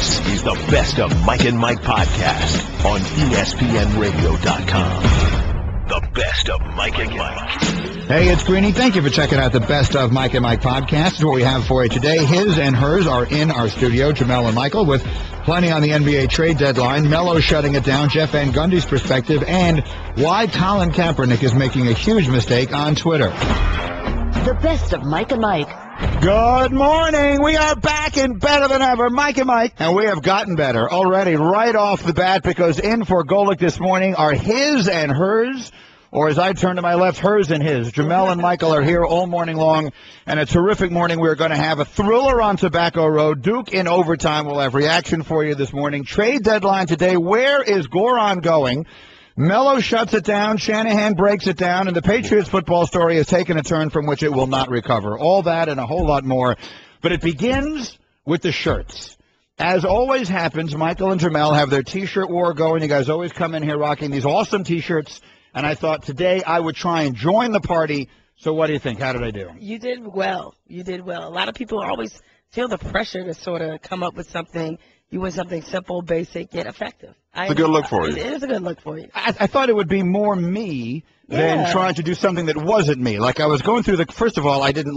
This is the Best of Mike and Mike podcast on ESPNRadio.com. The Best of Mike and Mike. Hey, it's Greeny. Thank you for checking out the Best of Mike and Mike podcast. It's what we have for you today. His and hers are in our studio, Jemele and Michael, with plenty on the NBA trade deadline. Melo shutting it down, Jeff Van Gundy's perspective, and why Colin Kaepernick is making a huge mistake on Twitter. The Best of Mike and Mike. Good morning. We are back and better than ever. Mike and Mike. And we have gotten better already right off the bat, because in for Golic this morning are his and hers, or as I turn to my left, hers and his. Jemele and Michael are here all morning long, and a terrific morning. We're going to have a thriller on Tobacco Road. Duke in overtime. We'll have reaction for you this morning. Trade deadline today. Where is Goran going? Melo shuts it down, Shanahan breaks it down, and the Patriots football story has taken a turn from which it will not recover. All that and a whole lot more. But it begins with the shirts. As always happens, Michael and Jemele have their T-shirt war going. You guys always come in here rocking these awesome T-shirts, and I thought today I would try and join the party. So what do you think? How did I do? You did well. You did well. A lot of people always feel the pressure to sort of come up with something. You want something simple, basic, yet effective. It's a good look for you. It is a good look for you. I thought it would be more me than trying to do something that wasn't me. Like, I was going through first of all, I didn't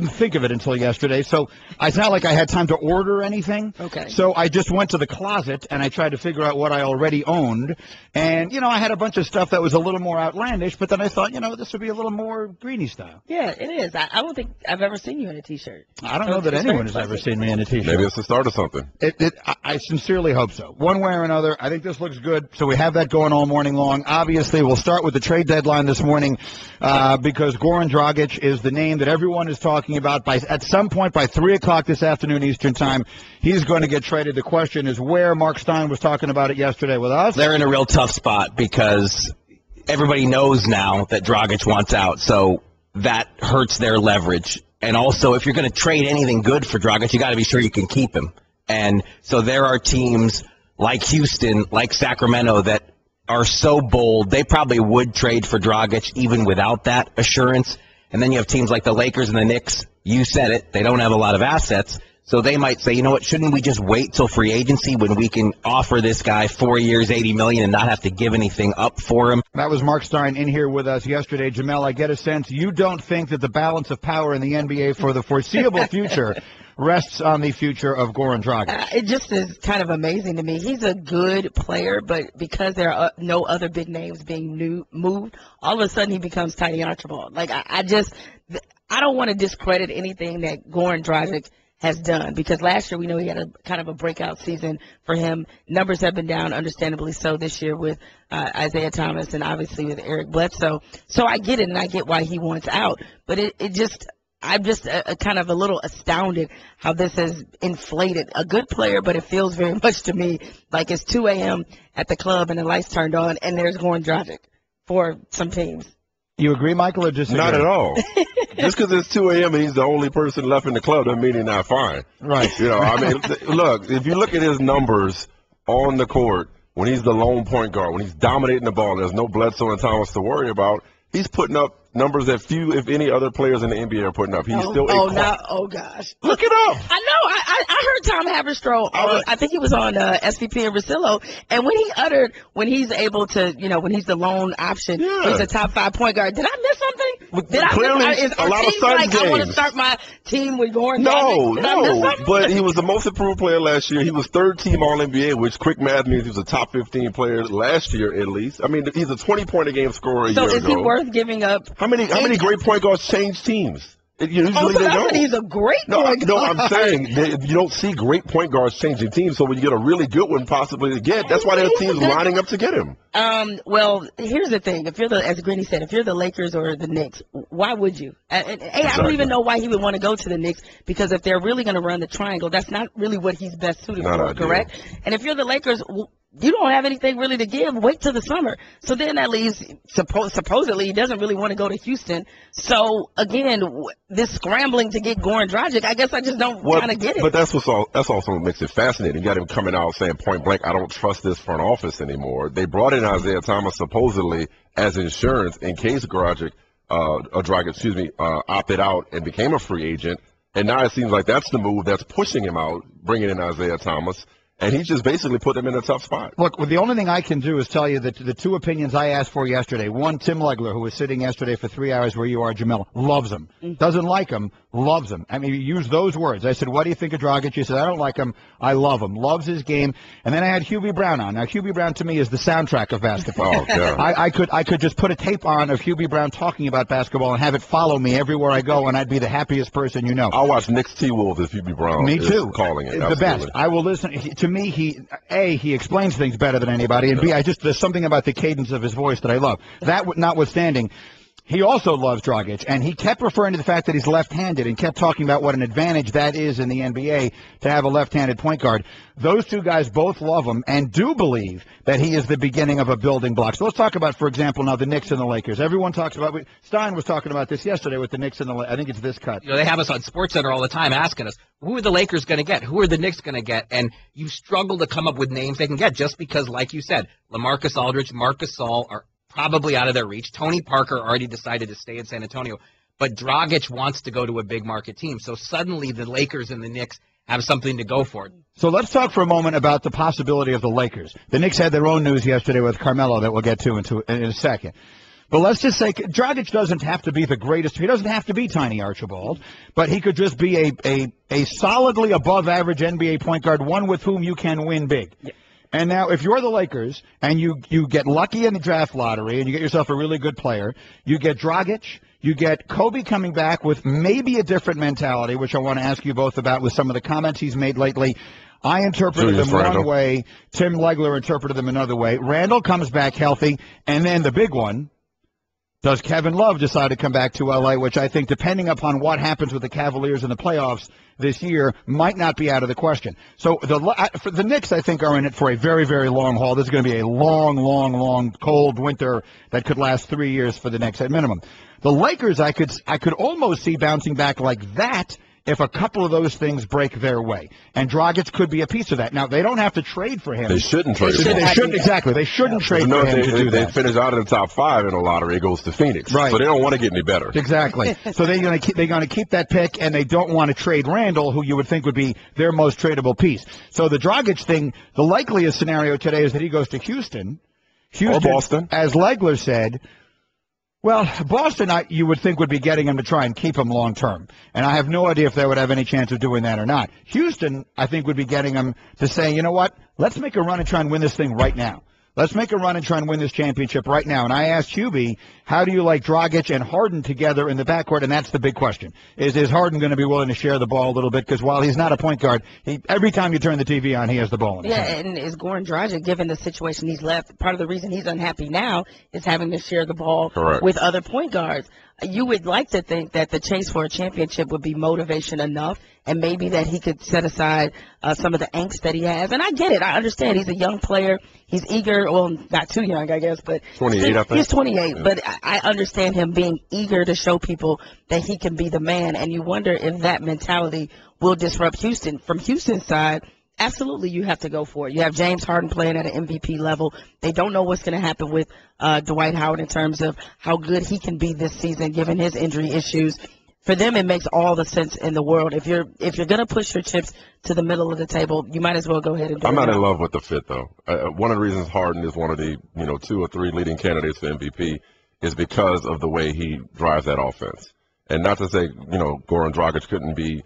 think of it until yesterday, so it's not like I had time to order anything. Okay. So I just went to the closet, and I tried to figure out what I already owned. And, I had a bunch of stuff that was a little more outlandish, but then I thought, this would be a little more Greeny style. Yeah, it is. I don't think I've ever seen you in a T-shirt. I don't know that anyone has ever seen me in a T-shirt. Maybe it's the start of something. I sincerely hope so. One way or another, I think this looks good. So we have that going all morning long. Obviously, we'll start with the trade deadline this morning because Goran Dragic is the name that everyone is talking about. At some point by 3 o'clock this afternoon Eastern time, he's going to get traded. The question is where. Mark Stein was talking about it yesterday with us. They're in a real tough spot because everybody knows now that Dragic wants out, so that hurts their leverage. And also, if you're going to trade anything good for Dragic, you got to be sure you can keep him. And so there are teams like Houston, like Sacramento, that are so bold, they probably would trade for Dragic even without that assurance. And then you have teams like the Lakers and the Knicks. You said it. They don't have a lot of assets. So they might say, you know what, shouldn't we just wait till free agency when we can offer this guy 4 years, $80 million, and not have to give anything up for him? That was Mark Stein in here with us yesterday. Jemele, I get a sense you don't think that the balance of power in the NBA for the foreseeable future rests on the future of Goran Dragic. It just is kind of amazing to me. He's a good player, but because there are no other big names being moved, all of a sudden he becomes Tiny Archibald. Like, I don't want to discredit anything that Goran Dragic has done, because last year we know he had a kind of a breakout season for him. Numbers have been down, understandably so, this year with Isaiah Thomas and obviously with Eric Bledsoe. So I get it, and I get why he wants out. But I'm just kind of a little astounded how this has inflated. A good player, but it feels very much to me like it's 2 a.m. at the club and the lights turned on and there's Goran Dragic for some teams. You agree, Michael, or disagree? Not at all. Just because it's 2 a.m. and he's the only person left in the club doesn't mean he's not fine. Right. Look, if you look at his numbers on the court, when he's the lone point guard, when he's dominating the ball, there's no Bledsoe and Thomas to worry about, he's putting up numbers that few, if any, other players in the NBA are putting up. He's still oh gosh. Look it up. I know. I heard Tom Haberstroh. I think he was on SVP and Russillo, and when he's able to, when he's the lone option, he's a top 5 point guard. Did I miss something? Clearly, a lot of Suns games. I want to start my team with Goran. No. But he was the most improved player last year. He was 3rd team All-NBA, which quick math means he was a top 15 player last year at least. I mean, he's a 20-point-a-game scorer a year ago. So is he worth giving up? How many great point guards change teams? Usually they don't. He's a great point guard. No, I'm saying you don't see great point guards changing teams. So when you get a really good one, possibly to get, that's why there are teams lining up to get him. Well, here's the thing: as Greeny said, if you're the Lakers or the Knicks, why would you? I don't even know why he would want to go to the Knicks, because if they're really going to run the triangle, that's not really what he's best suited for, correct? And if you're the Lakers, you don't have anything really to give. Wait till the summer. So then that leaves, supposedly, he doesn't really want to go to Houston. So, again, this scrambling to get Goran Dragic, I guess I just don't kind of get it. But that's also what makes it fascinating. You got him coming out saying point blank, I don't trust this front office anymore. They brought in Isaiah Thomas supposedly as insurance in case Dragic opted out and became a free agent. And now it seems like that's the move that's pushing him out, bringing in Isaiah Thomas. And he just basically put them in a tough spot. Look, well, the only thing I can do is tell you that the two opinions I asked for yesterday. One, Tim Legler, who was sitting yesterday for 3 hours where you are, Jemele, loves him. Doesn't like him, loves him. I mean, he used those words. I said, what do you think of Dragic? He said, I don't like him. I love him. Loves his game. And then I had Hubie Brown on. Now, Hubie Brown to me is the soundtrack of basketball. Oh, God. I could just put a tape on of Hubie Brown talking about basketball and have it follow me everywhere I go, and I'd be the happiest person you know. I'll watch Knicks T-Wolves if Hubie Brown Me too. is calling it. The best. I will listen. To me, he explains things better than anybody, and B, there's something about the cadence of his voice that I love. That notwithstanding, he also loves Dragic, and he kept referring to the fact that he's left-handed and kept talking about what an advantage that is in the NBA to have a left-handed point guard. Those two guys both love him and do believe that he is the beginning of a building block. So let's talk about, for example, now the Knicks and the Lakers. Everyone talks about Stein was talking about this yesterday with the Knicks and the I think it's this cut. You know, they have us on SportsCenter all the time asking us, who are the Lakers going to get? Who are the Knicks going to get? And you struggle to come up with names they can get just because, like you said, LaMarcus Aldridge, Marc Gasol are probably out of their reach. Tony Parker already decided to stay in San Antonio. But Dragic wants to go to a big market team. So suddenly the Lakers and the Knicks have something to go for. So let's talk for a moment about the possibility of the Lakers. The Knicks had their own news yesterday with Carmelo that we'll get to in a second. But let's just say Dragic doesn't have to be the greatest. He doesn't have to be Tiny Archibald, but he could just be a solidly above average NBA point guard, one with whom you can win big. Yeah. And now, if you're the Lakers and you get lucky in the draft lottery and you get yourself a really good player, you get Dragic, you get Kobe coming back with maybe a different mentality, which I want to ask you both about with some of the comments he's made lately. I interpreted them one way. Tim Legler interpreted them another way. Randall comes back healthy. And then the big one, does Kevin Love decide to come back to L.A., which I think, depending upon what happens with the Cavaliers in the playoffs this year, might not be out of the question. So for the Knicks, I think, are in it for a very, very long haul. This is going to be a long, long, long, cold winter that could last 3 years for the Knicks at minimum. The Lakers, I could almost see bouncing back like that if a couple of those things break their way. And Dragic could be a piece of that. Now, they don't have to trade for him. They shouldn't trade for him. They shouldn't, exactly. They shouldn't trade for him to do that. They finish out in the top 5 in a lottery. It goes to Phoenix. Right. So they don't want to get any better. Exactly. So they're going to keep that pick, and they don't want to trade Randall, who you would think would be their most tradable piece. So the Dragic thing, the likeliest scenario today is that he goes to Houston. Or Boston. As Legler said, well, Boston, you would think, would be getting him to try and keep him long term. And I have no idea if they would have any chance of doing that or not. Houston, I think, would be getting him to say, you know what, let's make a run and try and win this thing right now. Let's make a run and try and win this championship right now. And I asked Hubie, how do you like Dragic and Harden together in the backcourt? And that's the big question. Is Harden going to be willing to share the ball a little bit? Because while he's not a point guard, every time you turn the TV on, he has the ball in his hand. And is Goran Dragic, given the situation he's left, part of the reason he's unhappy now is having to share the ball with other point guards. You would like to think that the chase for a championship would be motivation enough, and maybe that he could set aside some of the angst that he has. And I get it. I understand. He's a young player. He's eager. Well, not too young, I guess, but 28, I think. He's 28, yeah. But I understand him being eager to show people that he can be the man. And you wonder if that mentality will disrupt Houston. From Houston's side, absolutely, you have to go for it. You have James Harden playing at an MVP level. They don't know what's going to happen with Dwight Howard in terms of how good he can be this season, given his injury issues. For them, it makes all the sense in the world. If you're going to push your chips to the middle of the table, you might as well go ahead and do it. I'm not in love with the fit, though. One of the reasons Harden is one of the 2 or 3 leading candidates for MVP is because of the way he drives that offense. And not to say Goran Dragic couldn't be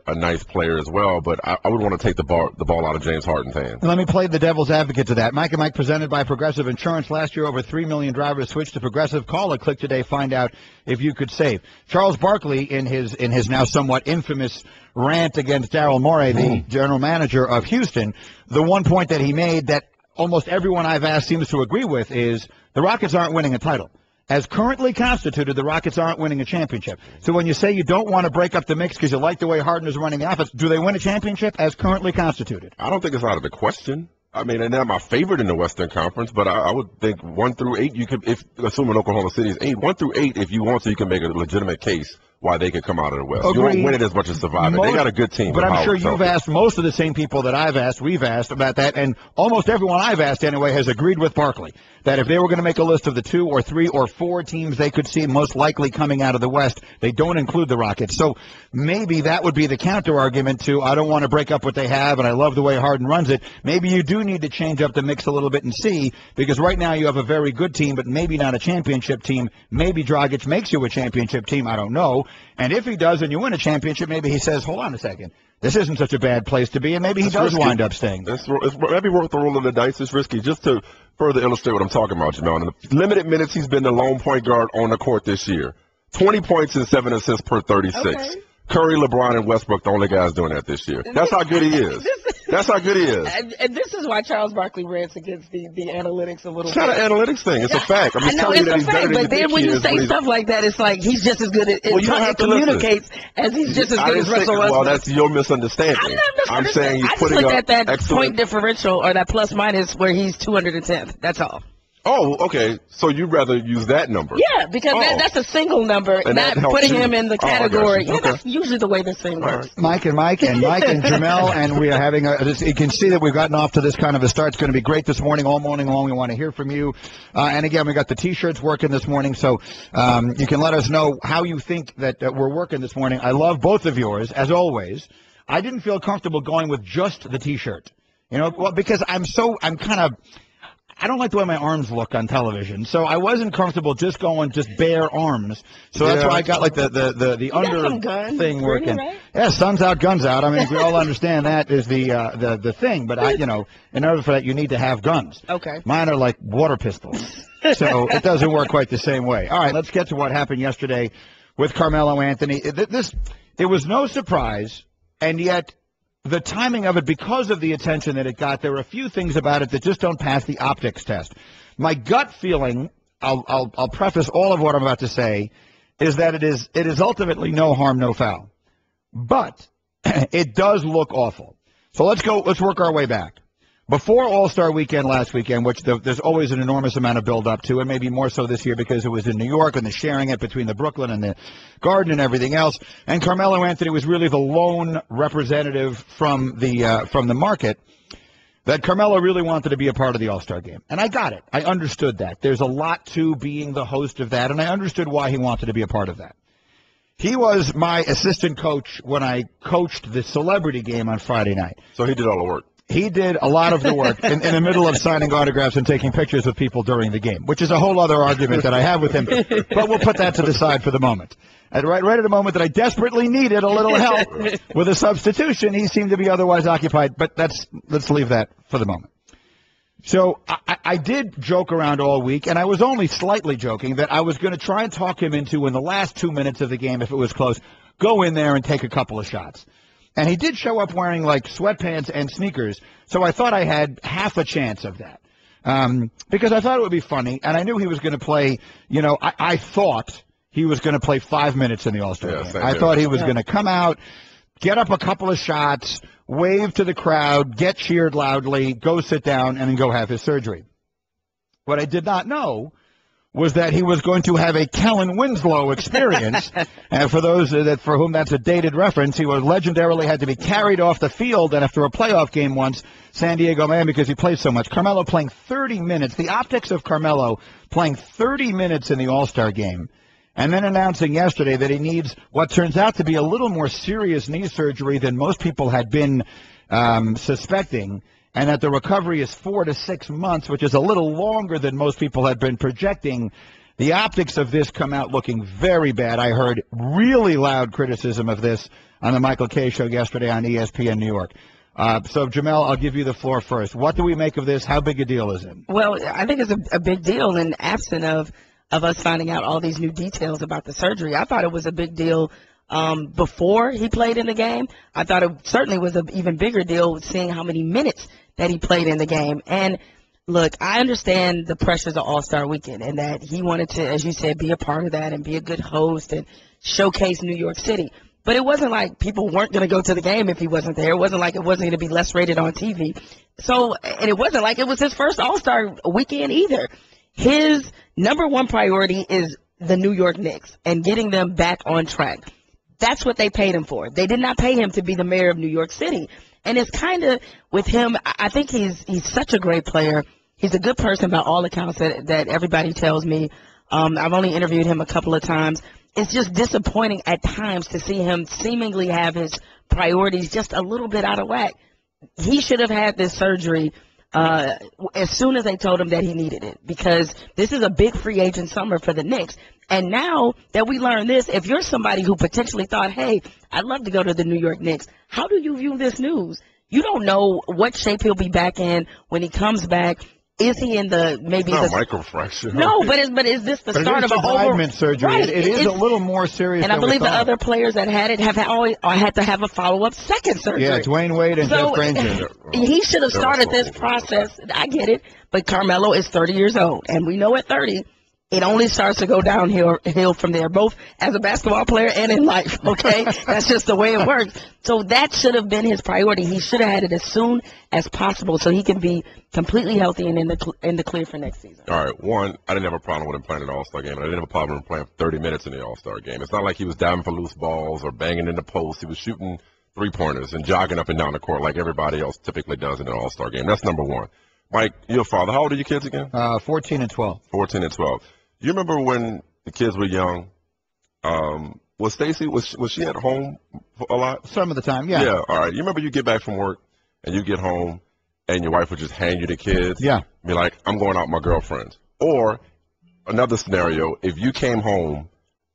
a nice player as well, but I would want to take the ball out of James Harden's hands. Let me play the devil's advocate to that. Mike and Mike presented by Progressive Insurance. Last year, over 3 million drivers switched to Progressive. Call or click today. Find out if you could save. Charles Barkley, in his now somewhat infamous rant against Daryl Morey, the general manager of Houston, the one point that he made that almost everyone I've asked seems to agree with is the Rockets aren't winning a title. As currently constituted, the Rockets aren't winning a championship. So when you say you don't want to break up the mix because you like the way Harden is running the offense, do they win a championship as currently constituted? I don't think it's out of the question. I mean, they're not my favorite in the Western Conference, but I would think 1 through 8, you could, assuming Oklahoma City is 8, 1 through 8, if you want to, you can make a legitimate case why they could come out of the West. Agreed. You won't win it as much as survive it. They got a good team. But I'm sure you've asked most of the same people that we've asked about that, and almost everyone I've asked anyway has agreed with Barkley that if they were going to make a list of the 2 or 3 or 4 teams they could see most likely coming out of the West, they don't include the Rockets. So maybe that would be the counter argument to I don't want to break up what they have, and I love the way Harden runs it. Maybe you do need to change up the mix a little bit and see, because right now you have a very good team, but maybe not a championship team. Maybe Dragic makes you a championship team. I don't know. And if he does and you win a championship, maybe he says, hold on a second, this isn't such a bad place to be, and maybe he does wind up staying. It's maybe worth the roll of the dice. It's risky. Just to further illustrate what I'm talking about, Jamel, in the limited minutes he's been the lone point guard on the court this year. 20 points and 7 assists per 36. Okay. Curry, LeBron, and Westbrook, the only guys doing that this year. That's how good he is. That's how good he is. And this is why Charles Barkley rants against the analytics a little bit. It's not an analytics thing. It's a fact. I'm just telling you that he's better than but then when you say stuff like that, it's like he's just as good at it communicates as he's just as good as Russell Westbrook. Well, that's your misunderstanding. I'm not misunderstanding. I'm saying you're putting up that excellent point differential or that plus minus where he's 210th. That's all. Oh, okay. So you'd rather use that number? Yeah, because that's a single number, and not putting him in the category. Okay. That's usually the way this thing works. Mike and Jemele, and we are having you can see that we've gotten off to this kind of a start. It's going to be great this morning, all morning long. We want to hear from you. And again, we got the T-shirts working this morning, so you can let us know how you think that we're working this morning. I love both of yours, as always. I didn't feel comfortable going with just the T-shirt, because I don't like the way my arms look on television, so I wasn't comfortable just going bare arms. So that's why I got like the under thing working. Right? Yeah, sun's out, guns out. I mean, we all understand that is the thing, but in order for that, you need to have guns. Okay. Mine are like water pistols, so it doesn't work quite the same way. All right, let's get to what happened yesterday with Carmelo Anthony. It was no surprise, and yet the timing of it, because of the attention that it got, there are a few things about it that just don't pass the optics test. My gut feeling, I'll preface all of what I'm about to say, is that it is ultimately no harm, no foul. But it does look awful. So let's work our way back. Before All-Star Weekend last weekend, which there's always an enormous amount of build-up to, and maybe more so this year because it was in New York and the sharing it between the Brooklyn and the Garden and everything else, and Carmelo Anthony was really the lone representative from the market, that Carmelo really wanted to be a part of the All-Star game. And I got it. I understood that. There's a lot to being the host of that, and I understood why he wanted to be a part of that. He was my assistant coach when I coached the celebrity game on Friday night. So he did all the work. He did a lot of the work in the middle of signing autographs and taking pictures with people during the game, which is a whole other argument that I have with him. But we'll put that to the side for the moment. And right at the moment that I desperately needed a little help with a substitution, he seemed to be otherwise occupied. But let's leave that for the moment. So I did joke around all week, and I was only slightly joking that I was going to try and talk him into, in the last 2 minutes of the game, if it was close, go in there and take a couple of shots. And he did show up wearing, like, sweatpants and sneakers, so I thought I had half a chance of that. Because I thought it would be funny, and I knew he was going to play, I thought he was going to play 5 minutes in the All-Star game. I thought he was going to come out, get up a couple of shots, wave to the crowd, get cheered loudly, go sit down, and then go have his surgery. What I did not know was that he was going to have a Kellen Winslow experience. And for those for whom that's a dated reference, he was legendarily had to be carried off the field, and after a playoff game once, San Diego man, because he plays so much. Carmelo playing 30 minutes. The optics of Carmelo playing 30 minutes in the All-Star game, and then announcing yesterday that he needs what turns out to be a little more serious knee surgery than most people had been suspecting, and that the recovery is 4 to 6 months, which is a little longer than most people had been projecting. The optics of this come out looking very bad. I heard really loud criticism of this on the Michael Kay show yesterday on ESPN New York. So, Jemele, I'll give you the floor first. What do we make of this? How big a deal is it? Well, I think it's a big deal, and absent of us finding out all these new details about the surgery. I thought it was a big deal before he played in the game. I thought it certainly was an even bigger deal seeing how many minutes that he played in the game. And look, I understand the pressures of All-Star Weekend and that he wanted to, as you said, be a part of that and be a good host and showcase New York City. But it wasn't like people weren't going to go to the game if he wasn't there. It wasn't like it wasn't going to be less rated on TV. So, and it wasn't like it was his first All-Star Weekend either. His number one priority is the New York Knicks and getting them back on track. That's what they paid him for. They did not pay him to be the mayor of New York City. And it's kind of with him, I think he's such a great player. He's a good person by all accounts that everybody tells me. I've only interviewed him a couple of times. It's just disappointing at times to see him seemingly have his priorities just a little bit out of whack. He should have had this surgery as soon as they told him that he needed it, because this is a big free agent summer for the Knicks. And now that we learn this, if you're somebody who potentially thought, hey, I'd love to go to the New York Knicks, how do you view this news? You don't know what shape he'll be back in when he comes back. Is he in the maybe it's the microfracture? No, but is this the start of an debridement surgery? Right. It is a little more serious. And I believe the other players that had it have always had to have a follow-up second surgery. Yeah, Dwayne Wade and Jeff Granger. He should have started this process. I get it, but Carmelo is 30 years old, and we know at 30. It only starts to go downhill from there, both as a basketball player and in life, okay? That's just the way it works. So that should have been his priority. He should have had it as soon as possible so he can be completely healthy and in the clear for next season. All right, one, I didn't have a problem with him playing in the All-Star game, and I didn't have a problem with him playing 30 minutes in the All-Star game. It's not like he was diving for loose balls or banging in the post. He was shooting three-pointers and jogging up and down the court like everybody else typically does in an All-Star game. That's number one. Mike, your father, how old are your kids again? 14 and 12. 14 and 12. You remember when the kids were young? Was Stacy, was she at home a lot? Some of the time, yeah. Yeah, all right. You remember you get back from work and you get home and your wife would just hand you the kids? Yeah. Be like, I'm going out with my girlfriends. Or another scenario, if you came home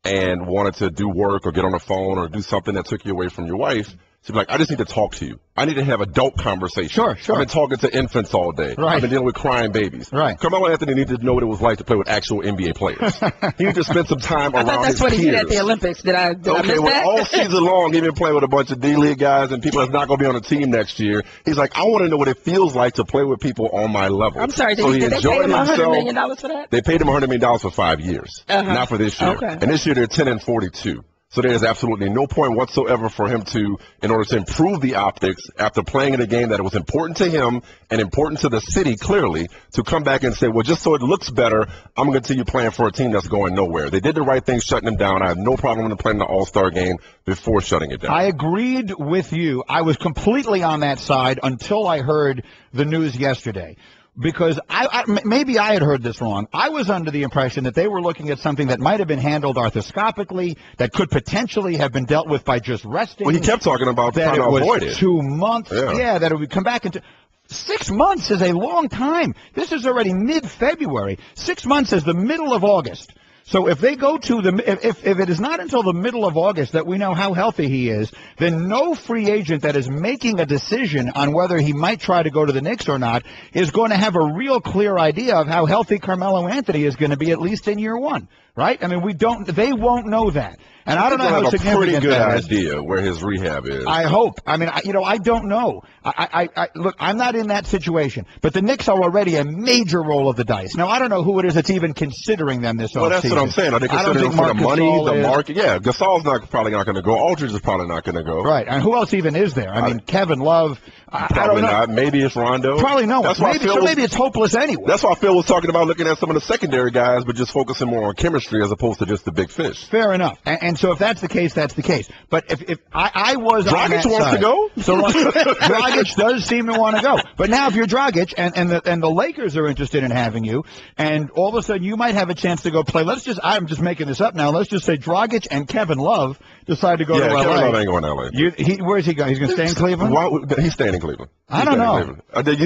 and wanted to do work or get on the phone or do something that took you away from your wife, she'd be like, I just need to talk to you. I need to have adult conversation. Sure. I've been talking to infants all day. Right. I've been dealing with crying babies. Right. Carmelo Anthony needed to know what it was like to play with actual NBA players. He needed to spend some time around his peers. I thought that's what he did at the Olympics. Did I miss that? All season long, he's been playing with a bunch of D-League guys and people that's not going to be on the team next year. He's like, I want to know what it feels like to play with people on my level. I'm sorry, did they pay him $100 million for that? They paid him $100 million for 5 years, not for this year. Okay. And this year they're 10 and 42. So there's absolutely no point whatsoever for him to, in order to improve the optics after playing in a game that was important to him and important to the city, clearly, to come back and say, well, just so it looks better, I'm going to continue playing for a team that's going nowhere. They did the right thing shutting him down. I have no problem with him playing the All-Star game before shutting it down. I agreed with you. I was completely on that side until I heard the news yesterday. Because maybe I had heard this wrong. I was under the impression that they were looking at something that might have been handled arthroscopically, that could potentially have been dealt with by just resting. Well, he kept talking about trying to avoid it. 2 months. Yeah, that it would come back into 6 months is a long time. This is already mid-February. 6 months is the middle of August. So if they go to if it is not until the middle of August that we know how healthy he is, then no free agent that is making a decision on whether he might try to go to the Knicks or not is going to have a real clear idea of how healthy Carmelo Anthony is going to be, at least in year one, right? I mean, they won't know that. And I don't know how significant that is. A pretty good idea is. where his rehab is. I hope. I mean, I don't know. Look, I'm not in that situation. But the Knicks are already a major roll of the dice. Now, I don't know who it is that's even considering them this offseason. Well, that's what I'm saying. Are they considering them for the money, the market? Yeah, Gasol's probably not going to go. Aldridge is probably not going to go. Right. And who else even is there? I mean, Kevin Love. Probably not. Maybe it's Rondo. Probably no one. Maybe it's hopeless anyway. That's why Phil was talking about looking at some of the secondary guys, but just focusing more on chemistry as opposed to just the big fish. Fair enough. And so if that's the case, that's the case. But if I was Dragic on that wants side, to go. So Dragic does seem to want to go. But now if you're Dragic and the Lakers are interested in having you, and all of a sudden you might have a chance to go play. I'm just making this up now. Let's just say Dragic and Kevin Love decide to go to LA. Kevin Love ain't going to LA. Where's he going? He's going to stay in Cleveland? He's staying in Cleveland. I don't know. I don't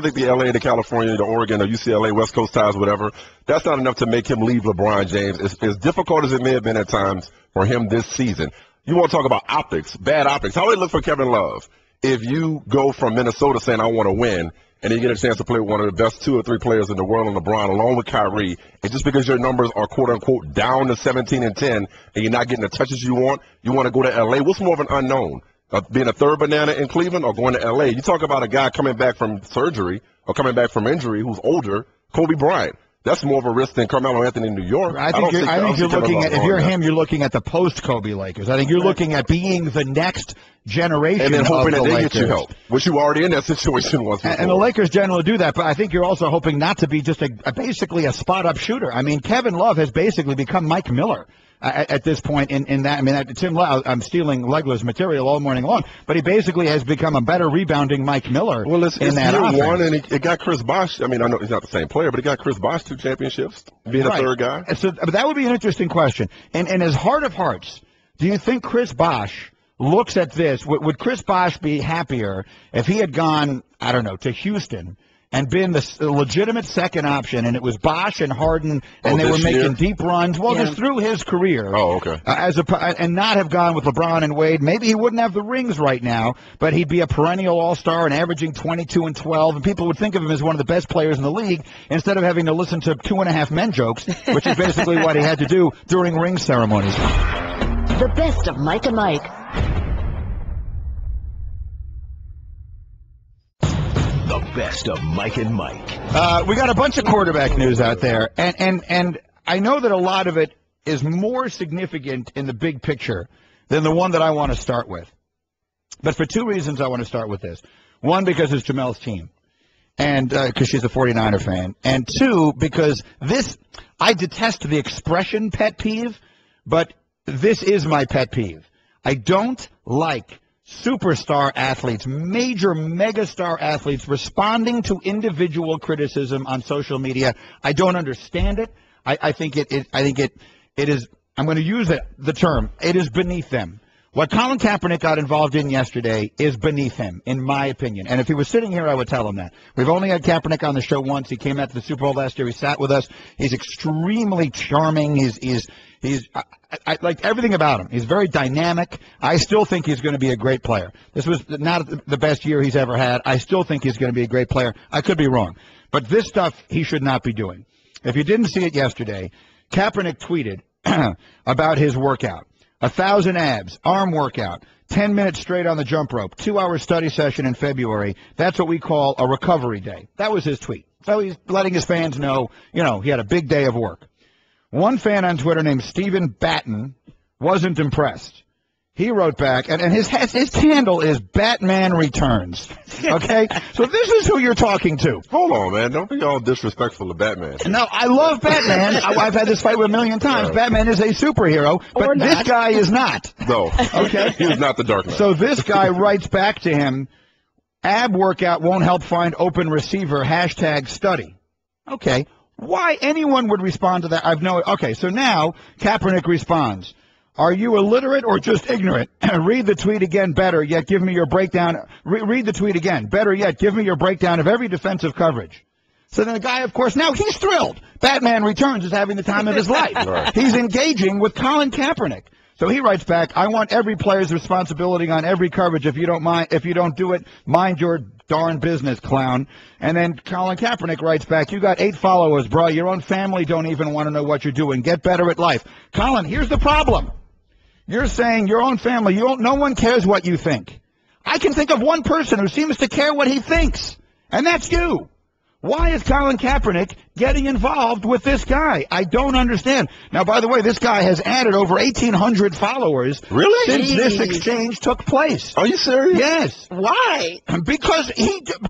think the LA, the California, the Oregon, the UCLA, West Coast ties, whatever, that's not enough to make him leave LeBron James. As difficult as it may have been at times for him this season. You want to talk about optics, bad optics. How would it look for Kevin Love if you go from Minnesota saying, I want to win, and you get a chance to play with one of the best 2 or 3 players in the world in LeBron, along with Kyrie, and just because your numbers are, quote-unquote, down to 17 and 10, and you're not getting the touches you want to go to L.A.? What's more of an unknown? Being a third banana in Cleveland or going to L.A.? You talk about a guy coming back from surgery or coming back from injury who's older, Kobe Bryant. That's more of a risk than Carmelo Anthony in New York. I think you're looking at, if you're him, you're looking at the post-Kobe Lakers. I think you're looking at being the next generation and then hoping of the that they Lakers. get you help, which you were already in that situation once before. And the Lakers generally do that, but I think you're also hoping not to be just basically a spot-up shooter. I mean, Kevin Love has basically become Mike Miller. At this point in that, I mean, Tim Love, I'm stealing Legler's material all morning long, but he basically has become a better rebounding Mike Miller. Well, it's in that year offense. one, and it got Chris Bosh. I mean, I know he's not the same player, but it got Chris Bosh 2 championships, being Right. a third guy. So but that would be an interesting question. And in his heart of hearts, do you think Chris Bosh looks at this? Would Chris Bosh be happier if he had gone, I don't know, to Houston and been the legitimate second option, and it was Bosh and Harden, and they were making deep runs, just through his career. Oh, okay. And not have gone with LeBron and Wade. Maybe he wouldn't have the rings right now, but he'd be a perennial all-star and averaging 22 and 12, and people would think of him as one of the best players in the league instead of having to listen to 2.5 Men jokes, which is basically what he had to do during ring ceremonies. The best of Mike and Mike. The best of Mike and Mike. We got a bunch of quarterback news out there, and I know that a lot of it is more significant in the big picture than the one that I want to start with. But for 2 reasons I want to start with this. One, because it's Jemele's team, and because she's a 49er fan. And 2, because I detest the expression pet peeve, but this is my pet peeve. I don't like superstar athletes, major megastar athletes responding to individual criticism on social media. I don't understand it. I think it is, I'm going to use the term, it is beneath them. What Colin Kaepernick got involved in yesterday is beneath him, in my opinion. And if he was sitting here, I would tell him that. We've only had Kaepernick on the show once. He came out to the Super Bowl last year. He sat with us. He's extremely charming. I like everything about him. He's very dynamic. I still think he's going to be a great player. This was not the best year he's ever had. I still think he's going to be a great player. I could be wrong. But this stuff he should not be doing. If you didn't see it yesterday, Kaepernick tweeted about his workout. 1,000 abs, arm workout, 10 minutes straight on the jump rope, 2-hour study session in February. That's what we call a recovery day. That was his tweet. So he's letting his fans know, he had a big day of work. One fan on Twitter named Stephen Batten wasn't impressed. He wrote back, and his handle is Batman Returns. Okay? So this is who you're talking to. Hold on, man. Don't be all disrespectful to Batman. No, I love Batman. I've had this fight with a million times. Yeah. Batman is a superhero, but this guy is not. No. Okay? He is not the Dark Knight. So this guy writes back to him, ab workout won't help find open receiver, #study. Okay. Why anyone would respond to that, I've no... Okay, so now Kaepernick responds. Are you illiterate or just ignorant? Read the tweet again. Better yet, give me your breakdown. Read the tweet again. Better yet, give me your breakdown of every defensive coverage. So then the guy, of course, now he's thrilled. Batman Returns is having the time of his life. Right. He's engaging with Colin Kaepernick. So he writes back, I want every player's responsibility on every coverage. If you don't do it, mind your darn business, clown. And then Colin Kaepernick writes back, you got 8 followers, bro. Your own family don't even want to know what you're doing. Get better at life. Colin, here's the problem. You're saying your own family, no one cares what you think. I can think of one person who seems to care what he thinks, and that's you. Why is Colin Kaepernick getting involved with this guy? I don't understand. Now, by the way, this guy has added over 1,800 followers since this exchange took place. Are you serious? Yes. Why? Because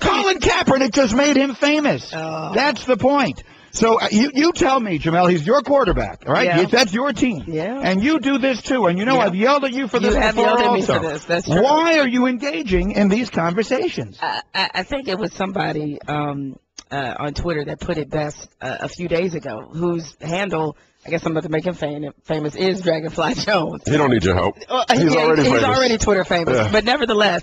Colin Kaepernick just made him famous. Oh. That's the point. So you tell me, Jemele, he's your quarterback, all right? Yeah. That's your team. Yeah. And you do this too. And I've yelled at you for this before yelled at also. me for this. That's true. Why are you engaging in these conversations? I think it was somebody on Twitter that put it best a few days ago, whose handle, I guess I'm about to make him famous, is Dragonfly Jones. He don't need your help. He's already famous. He's already Twitter famous. Yeah. But nevertheless,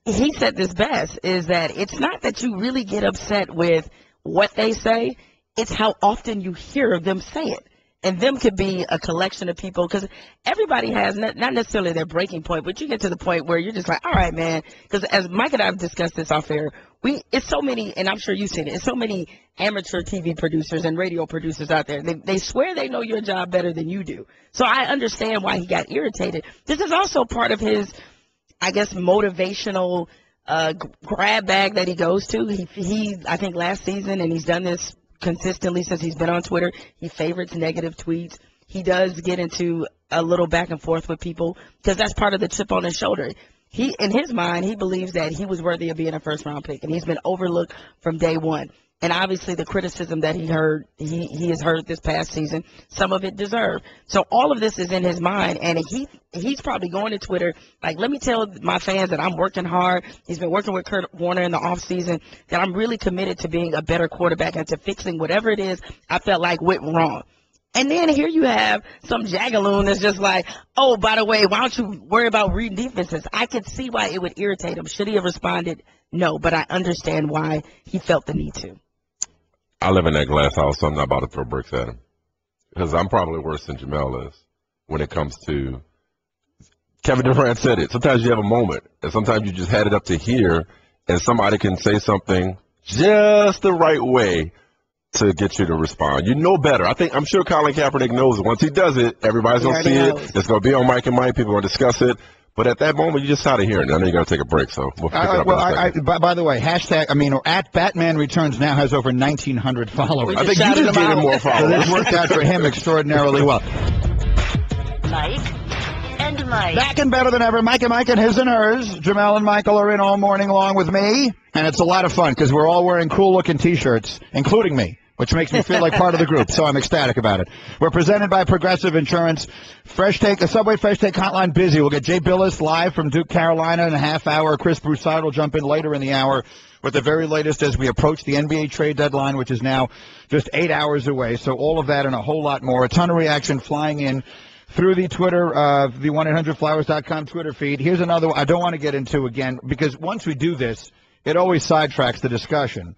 he said this best, is that it's not that you really get upset with what they say, it's how often you hear them say it. And them could be a collection of people, because everybody has not necessarily their breaking point, but you get to the point where you're just like, all right, man, because as Mike and I have discussed this off air, it's so many, and I'm sure you've seen it, it's so many amateur TV producers and radio producers out there. They swear they know your job better than you do. So I understand why he got irritated. This is also part of his, I guess, motivational grab bag that he goes to. He I think last season, and he's done this consistently since he's been on Twitter. He favorites negative tweets. He does get into a little back and forth with people because that's part of the chip on his shoulder. In his mind, he believes that he was worthy of being a first-round pick, and he's been overlooked from day one. And obviously the criticism that he has heard this past season, some of it deserved. So all of this is in his mind, and he's probably going to Twitter like, let me tell my fans that I'm working hard. He's been working with Kurt Warner in the offseason, that I'm really committed to being a better quarterback and to fixing whatever it is I felt like went wrong. And then here you have some jagaloon that's just like, oh, by the way, why don't you worry about reading defenses? I could see why it would irritate him. Should he have responded? No, but I understand why he felt the need to. I live in that glass house, so I'm not about to throw bricks at him. Because I'm probably worse than Jemele is when it comes to – Kevin Durant said it. Sometimes you have a moment, and sometimes you just had it up to here, and somebody can say something just the right way to get you to respond. You know better. I'm sure Colin Kaepernick knows it. Once he does it, everybody's going to see it. It's going to be on Mike and Mike. People are going to discuss it. But at that moment, you just out of here. And I know you got to take a break, so we'll pick it up in a second. By the way, at Batman Returns now has over 1,900 followers. I think you just gave him more So followers. this worked out for him extraordinarily well. Mike and Mike. Back and better than ever. Mike and his and hers. Jemele and Michael are in all morning long with me. And it's a lot of fun because we're all wearing cool-looking T-shirts, including me, which makes me feel like part of the group, so I'm ecstatic about it. We're presented by Progressive Insurance. A Subway Fresh Take hotline busy. We'll get Jay Billis live from Duke, Carolina in a half hour. Chris Broussard will jump in later in the hour with the very latest as we approach the NBA trade deadline, which is now just 8 hours away. So all of that and a whole lot more. A ton of reaction flying in through the Twitter, the 1-800-Flowers.com Twitter feed. Here's another one I don't want to get into again because once we do this, it always sidetracks the discussion.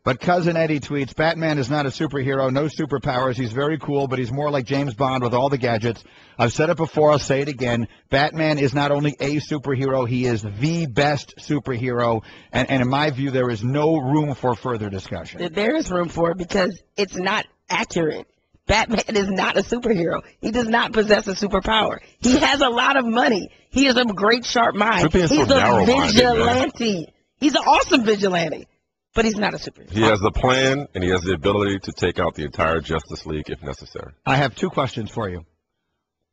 But Cousin Eddie tweets, Batman is not a superhero, no superpowers. He's very cool, but he's more like James Bond with all the gadgets. I've said it before, I'll say it again. Batman is not only a superhero, he is the best superhero. And in my view, there is no room for further discussion. There is room for it because it's not accurate. Batman is not a superhero. He does not possess a superpower. He has a lot of money. He has a great, sharp mind. He's a narrow-minded, vigilante. man. He's an awesome vigilante, but he's not a superhero. He has the plan, and he has the ability to take out the entire Justice League if necessary. I have two questions for you.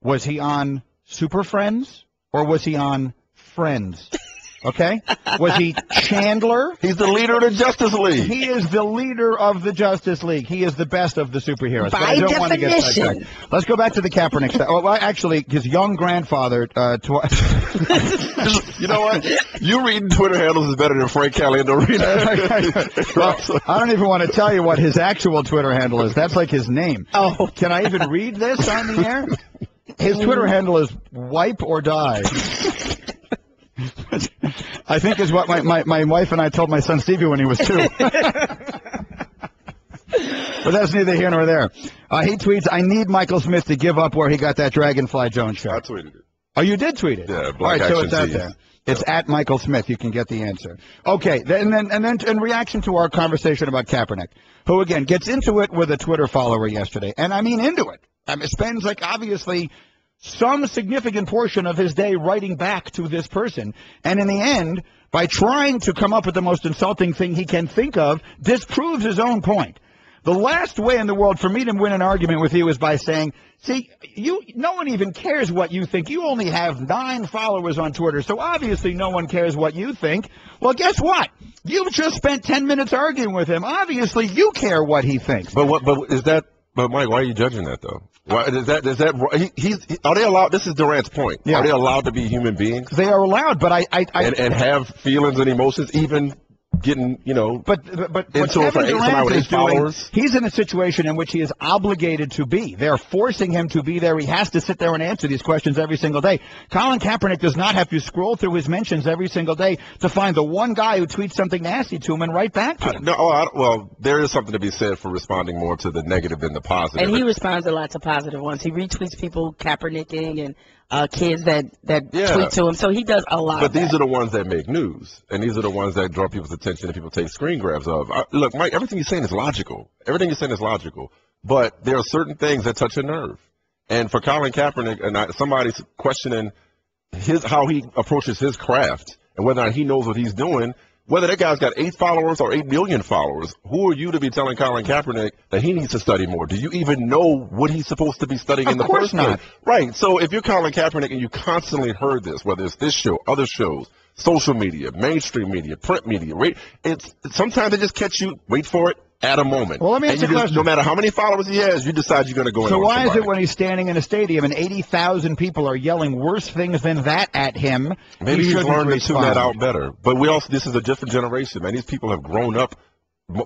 Was he on Super Friends or was he on Friends? Okay? Was he Chandler? He's the leader of the Justice League. He is the leader of the Justice League. He is the best of the superheroes. By but I don't want to get definition. sidetracked. Let's go back to the Kaepernick stuff. Well, actually, his young grandfather, You know what? You reading Twitter handles is better than Frank Caliendo reading. Well, I don't even want to tell you what his actual Twitter handle is. That's like his name. Oh. Can I even read this on the air? His Twitter handle is wipe or die. I think is what my wife and I told my son Stevie when he was 2. But that's neither here nor there. He tweets, I need Michael Smith to give up where he got that Dragonfly Jones show. I tweeted it. Oh, you did tweet it? Yeah, All Black right, so Action it's out Tees. there. It's at Michael Smith. You can get the answer. Okay, and then in reaction to our conversation about Kaepernick, who, again, gets into it with a Twitter follower yesterday, and I mean into it. I mean, spends, like, obviously some significant portion of his day writing back to this person. And in the end, by trying to come up with the most insulting thing he can think of, disproves his own point. The last way in the world for me to win an argument with you is by saying, see, no one even cares what you think. You only have 9 followers on Twitter, so obviously no one cares what you think. Well, guess what? You just spent 10 minutes arguing with him. Obviously you care what he thinks. But Mike, why are you judging that though? Why is that are they allowed? This is Durant's point. Yeah. Are they allowed to be human beings They are allowed, but and have feelings and emotions, even getting But what into it for Kevin somebody Durant with is 8 doing, followers? he's in a situation in which he is obligated to be. They're forcing him to be there. He has to sit there and answer these questions every single day. Colin Kaepernick does not have to scroll through his mentions every single day to find the one guy who tweets something nasty to him and write back to him. Well, there is something to be said for responding more to the negative than the positive. And he responds a lot to positive ones. He retweets people Kaepernicking and kids that tweet to him. So he does a lot. But these are the ones that make news, and these are the ones that draw people's attention and people take screen grabs of. Look, Mike, everything you're saying is logical. Everything you're saying is logical. But there are certain things that touch a nerve. And for Colin Kaepernick, and somebody's questioning how he approaches his craft and whether or not he knows what he's doing, Whether that guy's got 8 followers or 8 million followers, who are you to be telling Colin Kaepernick that he needs to study more? Do you even know what he's supposed to be studying in the first place? Of course not. Right. So if you're Colin Kaepernick and you constantly heard this, whether it's this show, other shows, social media, mainstream media, print media, sometimes they just catch you, wait for it, at a moment. Well, let me ask you a question. No matter how many followers he has, you decide you're going to go in. So why is it when he's standing in a stadium and 80,000 people are yelling worse things than that at him? Maybe he's learned to tune that out better. But this is a different generation, man. These people have grown up,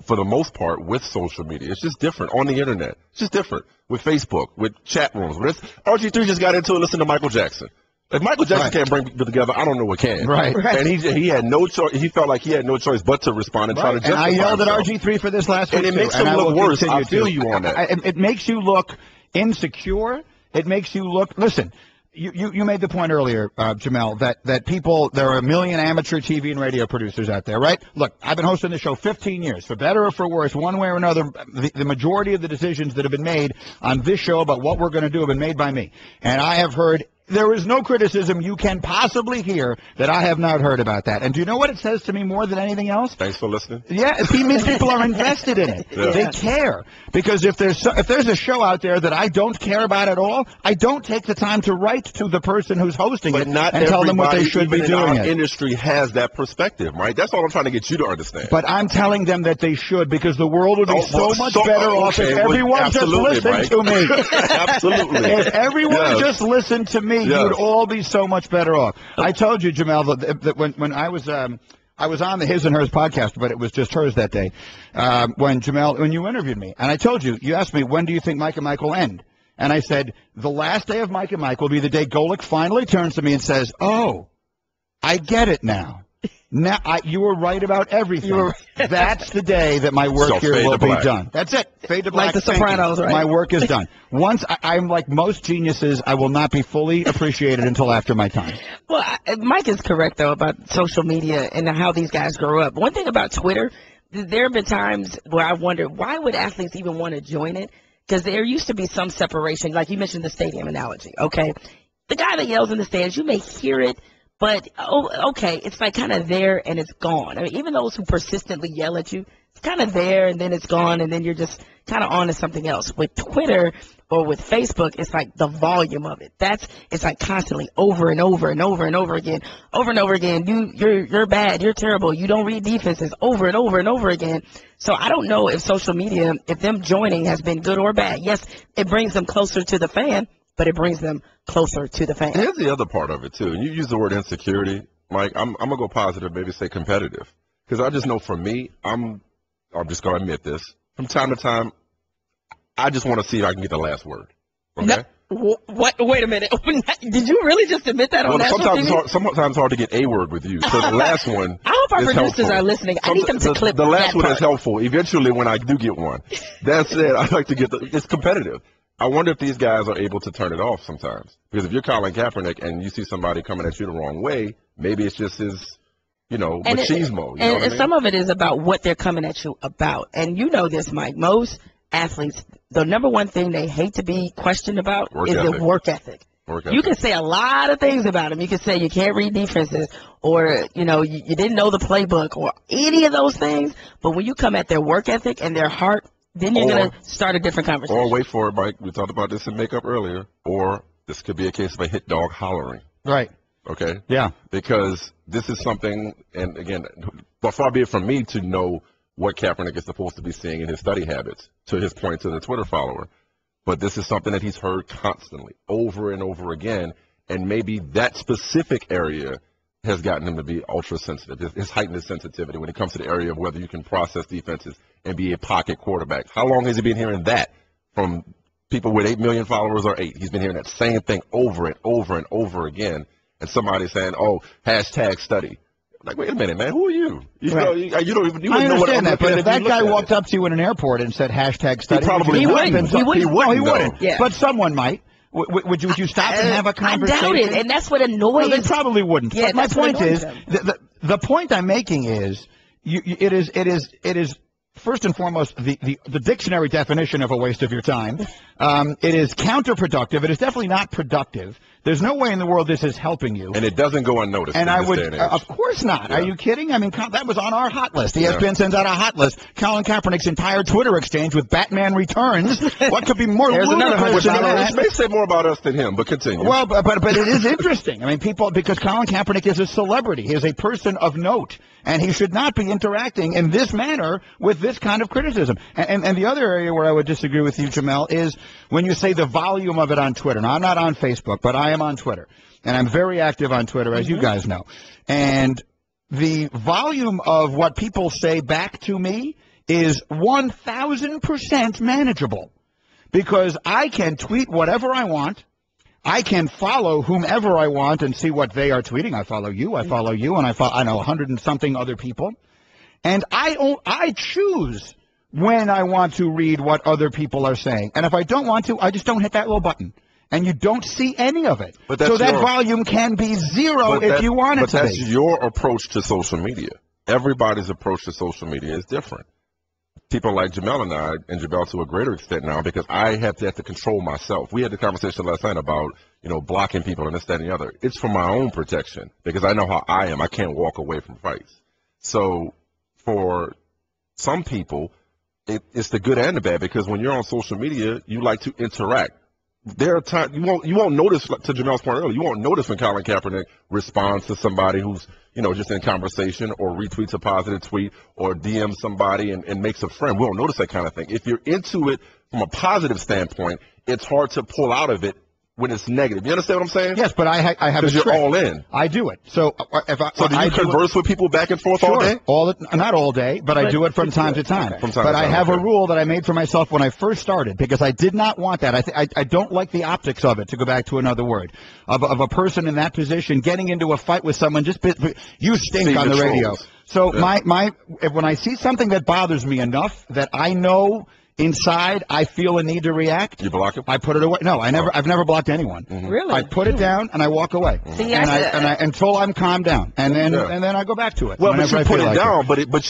for the most part, with social media. It's just different on the internet. It's just different with Facebook, with chat rooms. RG3 just got into it listening to Michael Jackson. If Michael Jackson can't bring people together, I don't know what can. Right. And he had no choice. He felt like he had no choice but to respond and try to justify himself. And I yelled himself. at RG3 for this last week, and it makes him look worse. I feel you on that. It makes you look insecure. It makes you look. Listen, you made the point earlier, Jemele, that people, there are a million amateur TV and radio producers out there, right? Look, I've been hosting the show 15 years, for better or for worse, one way or another. The majority of the decisions that have been made on this show about what we're going to do have been made by me, and I have heard. There is no criticism you can possibly hear that I have not heard about that. And do you know what it says to me more than anything else? Thanks for listening. Yeah, it means people are invested in it. Yeah. They care. Because if there's a show out there that I don't care about at all, I don't take the time to write to the person who's hosting it and tell them what they should be doing. Our industry has that perspective, right? That's all I'm trying to get you to understand. But I'm telling them that they should, because the world would be so much better off if everyone just listened to me. Absolutely. If everyone just listened to me, you'd all be so much better off. I told you, Jemele, that when I was on the His and Hers podcast, but it was just hers that day, when you interviewed me. And I told you, you asked me, when do you think Mike and Mike will end? And I said, the last day of Mike and Mike will be the day Golic finally turns to me and says, oh, I get it now. Now, you were right about everything. That's the day that my work here will be done. That's it. Fade to black. Like The Sopranos, right? My work is done. Once I'm like most geniuses, I will not be fully appreciated until after my time. Well, Mike is correct, though, about social media and how these guys grow up. One thing about Twitter, there have been times where I wondered, why would athletes even want to join it? Because there used to be some separation, like you mentioned the stadium analogy, okay? The guy that yells in the stands, you may hear it, but, okay, it's like kind of there and it's gone. I mean, even those who persistently yell at you, it's kind of there and then it's gone and then you're just kind of on to something else. With Twitter or with Facebook, it's like the volume of it. It's like constantly over and over and over and over again. Over and over again, you're bad, you're terrible, you don't read defenses, over and over and over again. So I don't know if social media, if them joining has been good or bad. Yes, it brings them closer to the fan, but it brings them closer to the fan. Here's the other part of it, too. And you use the word insecurity, Mike. I'm going to go positive, maybe say competitive. Because I just know for me, I'm just going to admit this. From time to time, I just want to see if I can get the last word. Okay? No, what? Wait a minute. Did you really just admit that on national TV? Sometimes it's hard to get a word with you. So the last one I hope our is producers helpful. are listening. I need them to clip the last that one part. is helpful. Eventually, when I do get one. That said, I like to get it's competitive. I wonder if these guys are able to turn it off sometimes. Because if you're Colin Kaepernick and you see somebody coming at you the wrong way, maybe it's just his, machismo. And some of it is about what they're coming at you about. And you know this, Mike. Most athletes, the number one thing they hate to be questioned about is their work ethic. You can say a lot of things about them. You can say you can't read defenses or, you didn't know the playbook or any of those things. But when you come at their work ethic and their heart, then you're going to start a different conversation. Or wait for it, Mike. We talked about this in makeup earlier. Or this could be a case of a hit dog hollering. Right. Okay? Yeah. Because this is something, and again, far be it from me to know what Kaepernick is supposed to be seeing in his study habits, to his point to the Twitter follower. But this is something that he's heard constantly, over and over again, and maybe that specific area has gotten him to be ultra sensitive. It's heightened his sensitivity when it comes to the area of whether you can process defenses and be a pocket quarterback. How long has he been hearing that from people with 8 million followers or 8? He's been hearing that same thing over and over and over again. And somebody saying, hashtag study. Like, wait a minute, man, who are you? You don't even I know what I'm understand that, but looking if at. that guy walked up to you in an airport and said hashtag study, he wouldn't. He wouldn't. Yeah. But someone might. Would you stop and have a conversation? I doubt it, and that's what annoys. No, they probably wouldn't. Yeah, but my point is, the point I'm making is, it is first and foremost, the dictionary definition of a waste of your time. It is counterproductive. It is definitely not productive. There's no way in the world this is helping you. And it doesn't go unnoticed. And in I this would, day and age. of course not. Yeah. Are you kidding? I mean, that was on our hot list. ESPN sends out a hot list. Colin Kaepernick's entire Twitter exchange with Batman Returns. What could be more ludicrous than that? Which may say more about us than him, but continue. Well, but it is interesting. I mean, because Colin Kaepernick is a celebrity. He is a person of note. And he should not be interacting in this manner with this kind of criticism. And the other area where I would disagree with you, Jamel, is when you say the volume of it on Twitter. Now, I'm not on Facebook, but I am on Twitter. And I'm very active on Twitter, as you guys know. And the volume of what people say back to me is 1,000% manageable. Because I can tweet whatever I want. I can follow whomever I want and see what they are tweeting. I follow you, and I know 100 and something other people. And I choose when I want to read what other people are saying. And if I don't want to, I just don't hit that little button. And you don't see any of it. So that volume can be zero if you want it to be. But that's your approach to social media. Everybody's approach to social media is different. People like Jamel and I, and Jamel to a greater extent now, because I have to control myself. We had the conversation last night about, blocking people and this, that, and the other. It's for my own protection, because I know how I am. I can't walk away from fights. So for some people, it's the good and the bad, because when you're on social media, you like to interact. There are times you won't notice, to Jamel's point earlier, you won't notice when Colin Kaepernick responds to somebody who's just in conversation, or retweets a positive tweet, or DMs somebody and makes a friend. We don't notice that kind of thing. If you're into it from a positive standpoint, it's hard to pull out of it when it's negative. You understand what I'm saying? Yes, but I have a trick. Because you're all in. I do it. So do you converse with people back and forth all day? Not all day, but I do it from time to time. But I have a rule that I made for myself when I first started, because I did not want that. I don't like the optics of it, to go back to another word, of a person in that position getting into a fight with someone. You stink on the radio. So when I see something that bothers me enough that I know inside I feel a need to react, you block it? I put it away. No, I've never blocked anyone. Mm-hmm. Really? I put it down and I walk away. See, until I'm calmed down, and then I go back to it. Well, but you put it down, but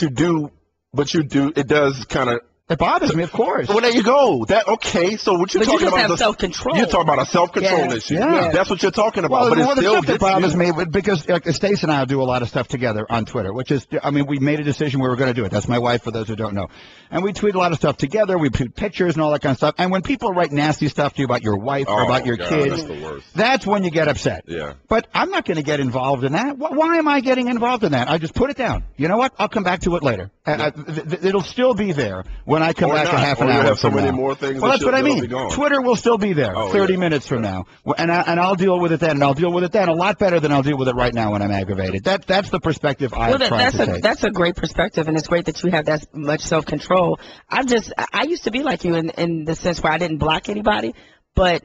you do. It does kind of. It bothers me, of course. Well, there you go. Okay, so what you're talking about? You just have self-control. You're talking about a self-control issue. Yeah. That's what you're talking about. But the still stuff that bothers me, because Stace and I do a lot of stuff together on Twitter, which is, we made a decision we were going to do it. That's my wife, for those who don't know. And we tweet a lot of stuff together. We put pictures and all that kind of stuff. And when people write nasty stuff to you about your wife or about your kids, that's the worst. That's when you get upset. Yeah. But I'm not going to get involved in that. Why am I getting involved in that? I just put it down. You know what? I'll come back to it later. It'll still be there when I come back in half an hour. Have so many more things. Well, that's what I mean. Twitter will still be there 30 minutes from now, and I'll deal with it then, and I'll deal with it then a lot better than I'll deal with it right now when I'm aggravated. That's the perspective I'm trying to take. That's a great perspective, and it's great that you have that much self-control. I used to be like you in the sense where I didn't block anybody, but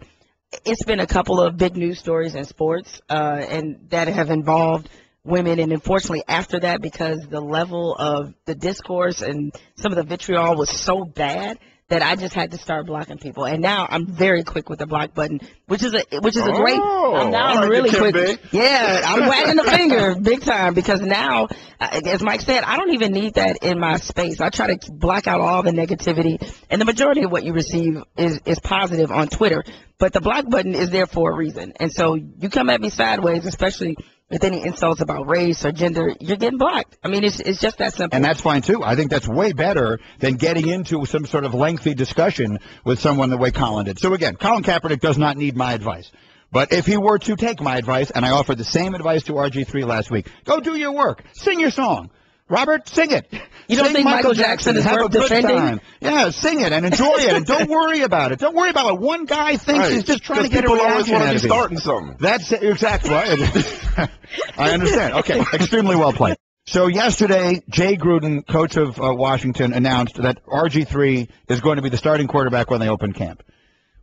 it's been a couple of big news stories in sports, and that have involved women, and unfortunately after that, because the level of the discourse and some of the vitriol was so bad, that I just had to start blocking people. And now I'm very quick with the block button, which is a great. I'm really quick. Yeah, I'm wagging the finger big time, because now, as Mike said, I don't even need that in my space. I try to block out all the negativity, and the majority of what you receive is positive on Twitter. But the block button is there for a reason. And so you come at me sideways, especially with any insults about race or gender, you're getting blocked. I mean, it's just that simple. And that's fine, too. I think that's way better than getting into some sort of lengthy discussion with someone the way Colin did. So, again, Colin Kaepernick does not need my advice. But if he were to take my advice, and I offered the same advice to RG3 last week, go do your work. Sing your song. Robert, sing it. You don't think Michael Jackson is worth defending? Time. Yeah, sing it and enjoy it, and don't worry about it. Don't worry about what one guy thinks. He's just trying to get a reaction out of it. People always want to be starting something. That's it, exactly right. I understand. Okay, extremely well played. So yesterday, Jay Gruden, coach of Washington, announced that RG3 is going to be the starting quarterback when they open camp,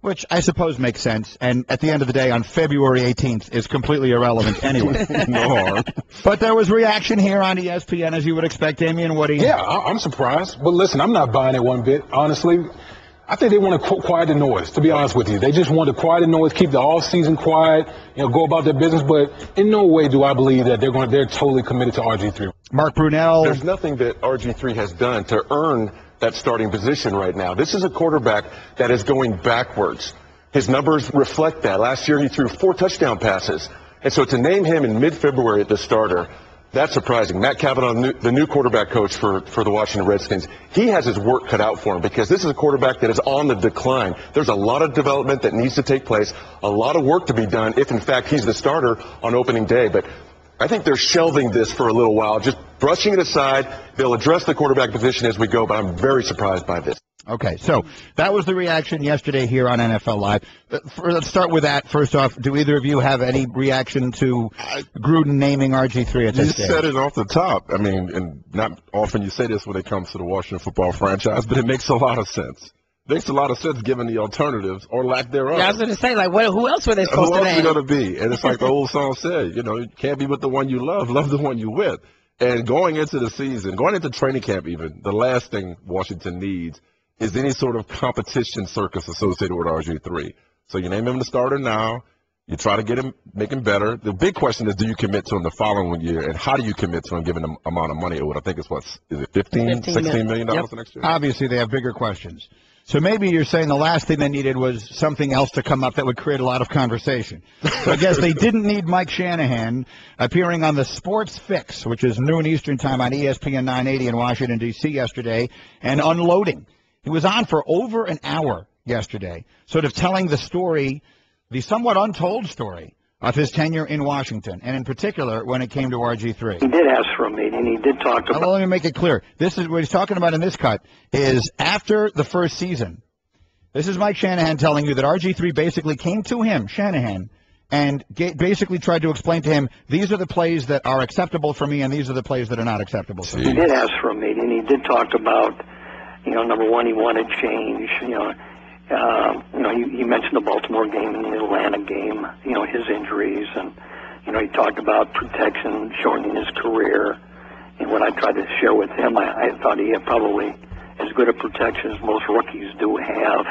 which I suppose makes sense, and at the end of the day, on February 18th, is completely irrelevant anyway. No harm. But there was reaction here on ESPN, as you would expect, Amy and Woody. Yeah, I'm surprised. But listen, I'm not buying it one bit, honestly. I think they want to quiet the noise, to be honest with you. They just want to quiet the noise, keep the off-season quiet, go about their business. But in no way do I believe that they're totally committed to RG3. Mark Brunell. There's nothing that RG3 has done to earn that starting position right now. This is a quarterback that is going backwards. His numbers reflect that. Last year he threw 4 touchdown passes. And so to name him in mid-February at the starter, that's surprising. Matt Cavanaugh, the new quarterback coach for the Washington Redskins, he has his work cut out for him because this is a quarterback that is on the decline. There's a lot of development that needs to take place, a lot of work to be done if, in fact, he's the starter on opening day. But I think they're shelving this for a little while, just brushing it aside. They'll address the quarterback position as we go, but I'm very surprised by this. Okay, so that was the reaction yesterday here on NFL Live. Let's start with that. First off, do either of you have any reaction to Gruden naming RG3 at this stage? You said it off the top. I mean, and not often you say this when it comes to the Washington football franchise, but it makes a lot of sense. Makes a lot of sense given the alternatives or lack thereof. Yeah, I was going to say, like, who else were they supposed to name? Who else are going to be? And it's like the old song said, you know, you can't be with the one you love the one you with. And going into the season, going into training camp even, the last thing Washington needs is any sort of competition circus associated with RG3. So you name him the starter now. You try to get him, make him better. The big question is, do you commit to him the following year, and how do you commit to him given the amount of money owed? I think it's is it $16 million yep. next year? Obviously, they have bigger questions. So maybe you're saying the last thing they needed was something else to come up that would create a lot of conversation. So I guess they didn't need Mike Shanahan appearing on the Sports Fix, which is noon Eastern time on ESPN 980 in Washington, D.C. yesterday, and unloading. He was on for over an hour yesterday, sort of telling the story, the somewhat untold story of his tenure in Washington, and in particular when it came to RG3. He did ask for a meeting. He did talk about. Well, let me make it clear. This is what he's talking about in this cut is after the first season. This is Mike Shanahan telling you that RG3 basically came to him, Shanahan, and basically tried to explain to him, these are the plays that are acceptable for me and these are the plays that are not acceptable for me. He did ask for a meeting. He did talk about, number one, he wanted change. He mentioned the Baltimore game and the Atlanta game, his injuries, and, he talked about protection, shortening his career. And what I tried to share with him, I thought he had probably as good a protection as most rookies do have.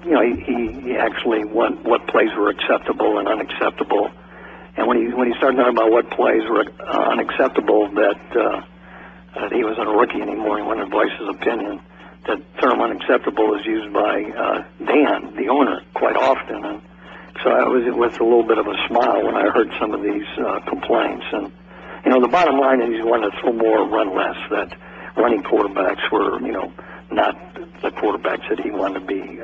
He actually went what plays were acceptable and unacceptable. And when he started talking about what plays were unacceptable, that he wasn't a rookie anymore, he wanted to voice his opinion. The term unacceptable is used by Dan, the owner, quite often. And so I was with a little bit of a smile when I heard some of these complaints. And, the bottom line is he wanted to throw more, run less, that running quarterbacks were, not the quarterbacks that he wanted to be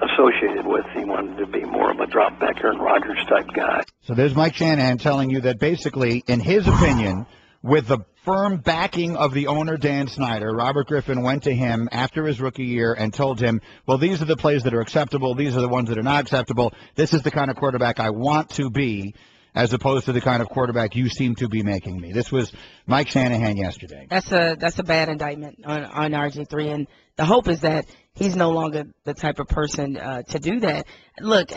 associated with. He wanted to be more of a drop-back Aaron Rodgers type guy. So there's Mike Shanahan telling you that basically, in his opinion, with the firm backing of the owner, Dan Snyder, Robert Griffin went to him after his rookie year and told him, well, these are the plays that are acceptable. These are the ones that are not acceptable. This is the kind of quarterback I want to be, as opposed to the kind of quarterback you seem to be making me. This was Mike Shanahan yesterday. That's a bad indictment on RG3, and the hope is that he's no longer the type of person to do that. Look,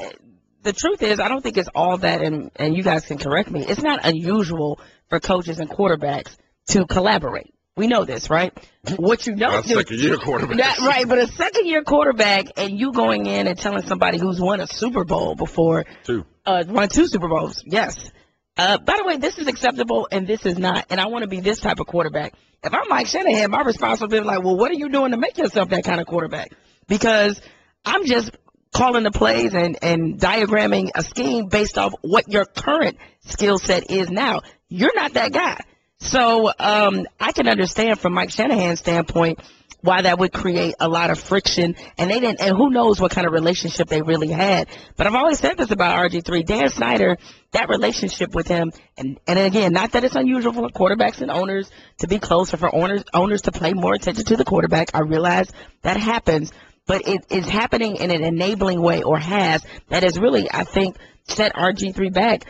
the truth is, I don't think it's all that, and you guys can correct me, it's not unusual for coaches and quarterbacks to collaborate. We know this, right? What you know, second-year quarterback, right? But a second-year quarterback, and you going in and telling somebody who's won a Super Bowl before, won 2 Super Bowls, yes. By the way, this is acceptable and this is not, and I want to be this type of quarterback. If I'm Mike Shanahan, my response would be like, well, what are you doing to make yourself that kind of quarterback? Because I'm just calling the plays and diagramming a scheme based off what your current skill set is now. You're not that guy. So I can understand from Mike Shanahan's standpoint why that would create a lot of friction, and who knows what kind of relationship they really had. But I've always said this about RG3. Dan Snyder, that relationship with him, and again, not that it's unusual for quarterbacks and owners to be close or for owners to pay more attention to the quarterback. I realize that happens, but it is happening in an enabling way, or has, that has really, I think, set RG3 back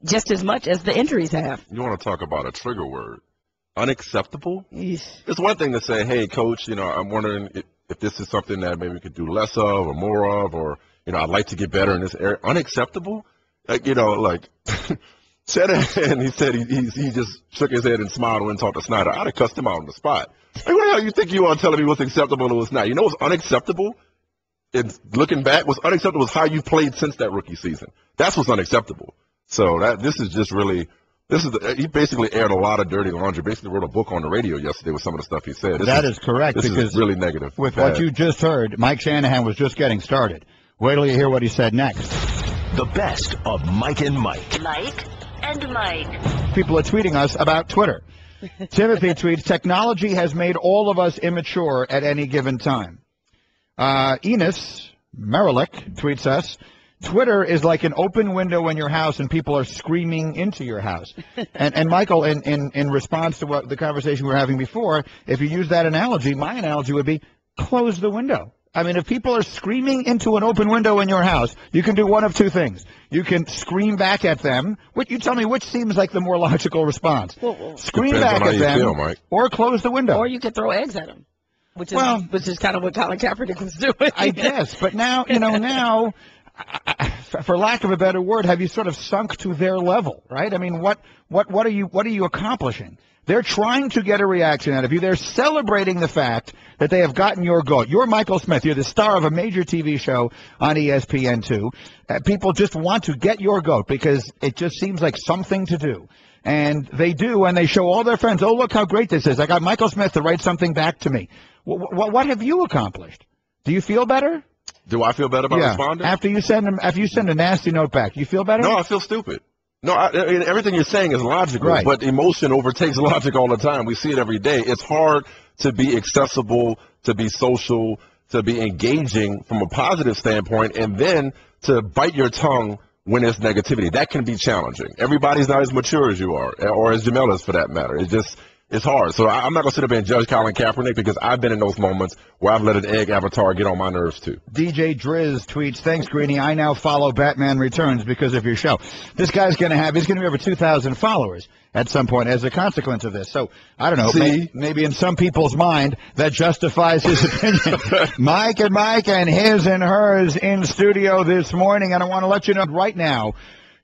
just as much as the injuries have. You want to talk about a trigger word. Unacceptable? Yeesh. It's one thing to say, hey, coach, I'm wondering if this is something that maybe we could do less of or more of, or, I'd like to get better in this area. Unacceptable? Shanahan, he said he just shook his head and smiled when he talked to Snyder. I'd have cussed him out on the spot. Like, what the hell you think you are telling me what's acceptable and what's not? You know what's unacceptable? And looking back, what's unacceptable is how you played since that rookie season. That's what's unacceptable. So this is just really He basically aired a lot of dirty laundry. Basically wrote a book on the radio yesterday with some of the stuff he said. That is correct. This because is really negative. With what you just heard, Mike Shanahan was just getting started. Wait till you hear what he said next. The best of Mike and Mike. Mike and Mike. People are tweeting us about Twitter. Timothy tweets, technology has made all of us immature at any given time. Enos Merrick tweets us, Twitter is like an open window in your house and people are screaming into your house. And Michael, in response to what the conversation we were having before, if you use that analogy, my analogy would be close the window. I mean, if people are screaming into an open window in your house, you can do one of two things. You can scream back at them. You tell me which seems like the more logical response. Scream back at them, or close the window. Or you could throw eggs at them, which is kind of what Colin Kaepernick was doing. I guess, but now, for lack of a better word, have you sort of sunk to their level, right? I mean, what are you accomplishing? They're trying to get a reaction out of you. They're celebrating the fact that they have gotten your goat. You're Michael Smith. You're the star of a major TV show on ESPN2. People just want to get your goat because it just seems like something to do. And they do, and they show all their friends, oh, look how great this is. I got Michael Smith to write something back to me. What have you accomplished? Do you feel better? Do I feel better about responding? After you send a nasty note back, you feel better? No, I feel stupid. No, everything you're saying is logical, right. But emotion overtakes logic all the time. We see it every day. It's hard to be accessible, to be social, to be engaging from a positive standpoint, and then to bite your tongue when there's negativity. That can be challenging. Everybody's not as mature as you are, or as Jemele is for that matter. It's hard. So I'm not going to sit up and judge Colin Kaepernick because I've been in those moments where I've let an egg avatar get on my nerves too. DJ Driz tweets, thanks, Greeny. I now follow Batman Returns because of your show. This guy's going to be over 2,000 followers at some point as a consequence of this. So, I don't know, maybe in some people's mind that justifies his opinion. Mike and his and hers in studio this morning, and I want to let you know right now,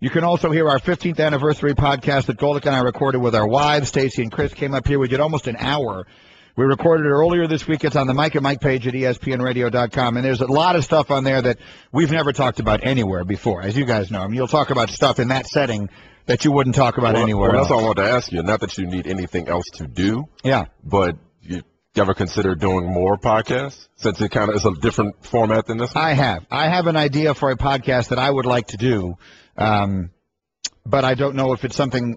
you can also hear our 15th anniversary podcast that Golick and I recorded with our wives. Stacy and Chris came up here. We did almost an hour. We recorded it earlier this week. It's on the Mike and Mike page at ESPNradio.com. And there's a lot of stuff on there that we've never talked about anywhere before, as you guys know. I mean, you'll talk about stuff in that setting that you wouldn't talk about anywhere else. That's all I wanted to ask you. Not that you need anything else to do. Yeah. But you ever consider doing more podcasts since it kind of is a different format than this one? I have an idea for a podcast that I would like to do. But I don't know if it's something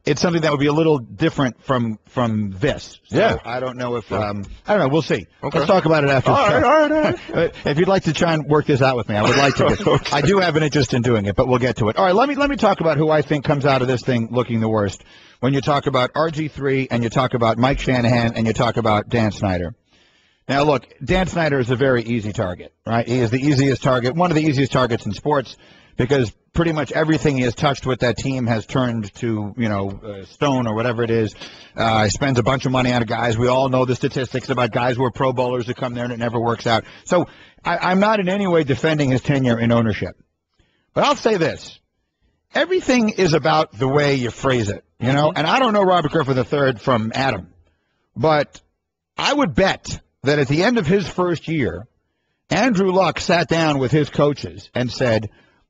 that would be a little different from this. So yeah. I don't know if, I don't know. We'll see. Okay. Let's talk about it after the show. All right. If you'd like to try and work this out with me, I would like to. I do have an interest in doing it, but we'll get to it. All right. Let me talk about who I think comes out of this thing looking the worst. When you talk about RG3 and you talk about Mike Shanahan and you talk about Dan Snyder. Now, look, Dan Snyder is a very easy target, right? He is the easiest target, one of the easiest targets in sports, because pretty much everything he has touched with that team has turned to, stone or whatever it is. He spends a bunch of money on guys. We all know the statistics about guys who are Pro Bowlers who come there and it never works out. So I'm not in any way defending his tenure in ownership. But I'll say this. Everything is about the way you phrase it, And I don't know Robert Griffin III from Adam. But I would bet that at the end of his first year, Andrew Luck sat down with his coaches and said,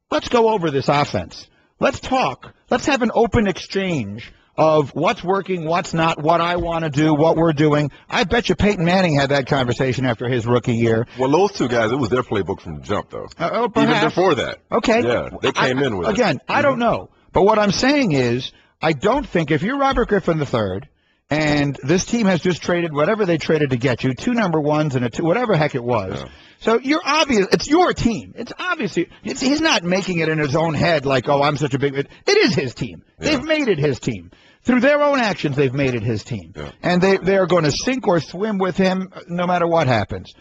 let's go over this offense. Let's talk. Let's have an open exchange of what's working, what's not, what I want to do, what we're doing. I bet you Peyton Manning had that conversation after his rookie year. Well, those two guys, it was their playbook from the jump, though. Even before that. Okay. Yeah, they came in with it. Again, I don't know. But what I'm saying is, I don't think if you're Robert Griffin III and this team has just traded whatever they traded to get you, 2 number ones and a 2, whatever heck it was. Yeah. So you're obvious. It's your team. It's obviously he's not making it in his own head like, oh, I'm such a big. It is his team. Yeah. They've made it his team through their own actions. They've made it his team, and they are going to sink or swim with him no matter what happens.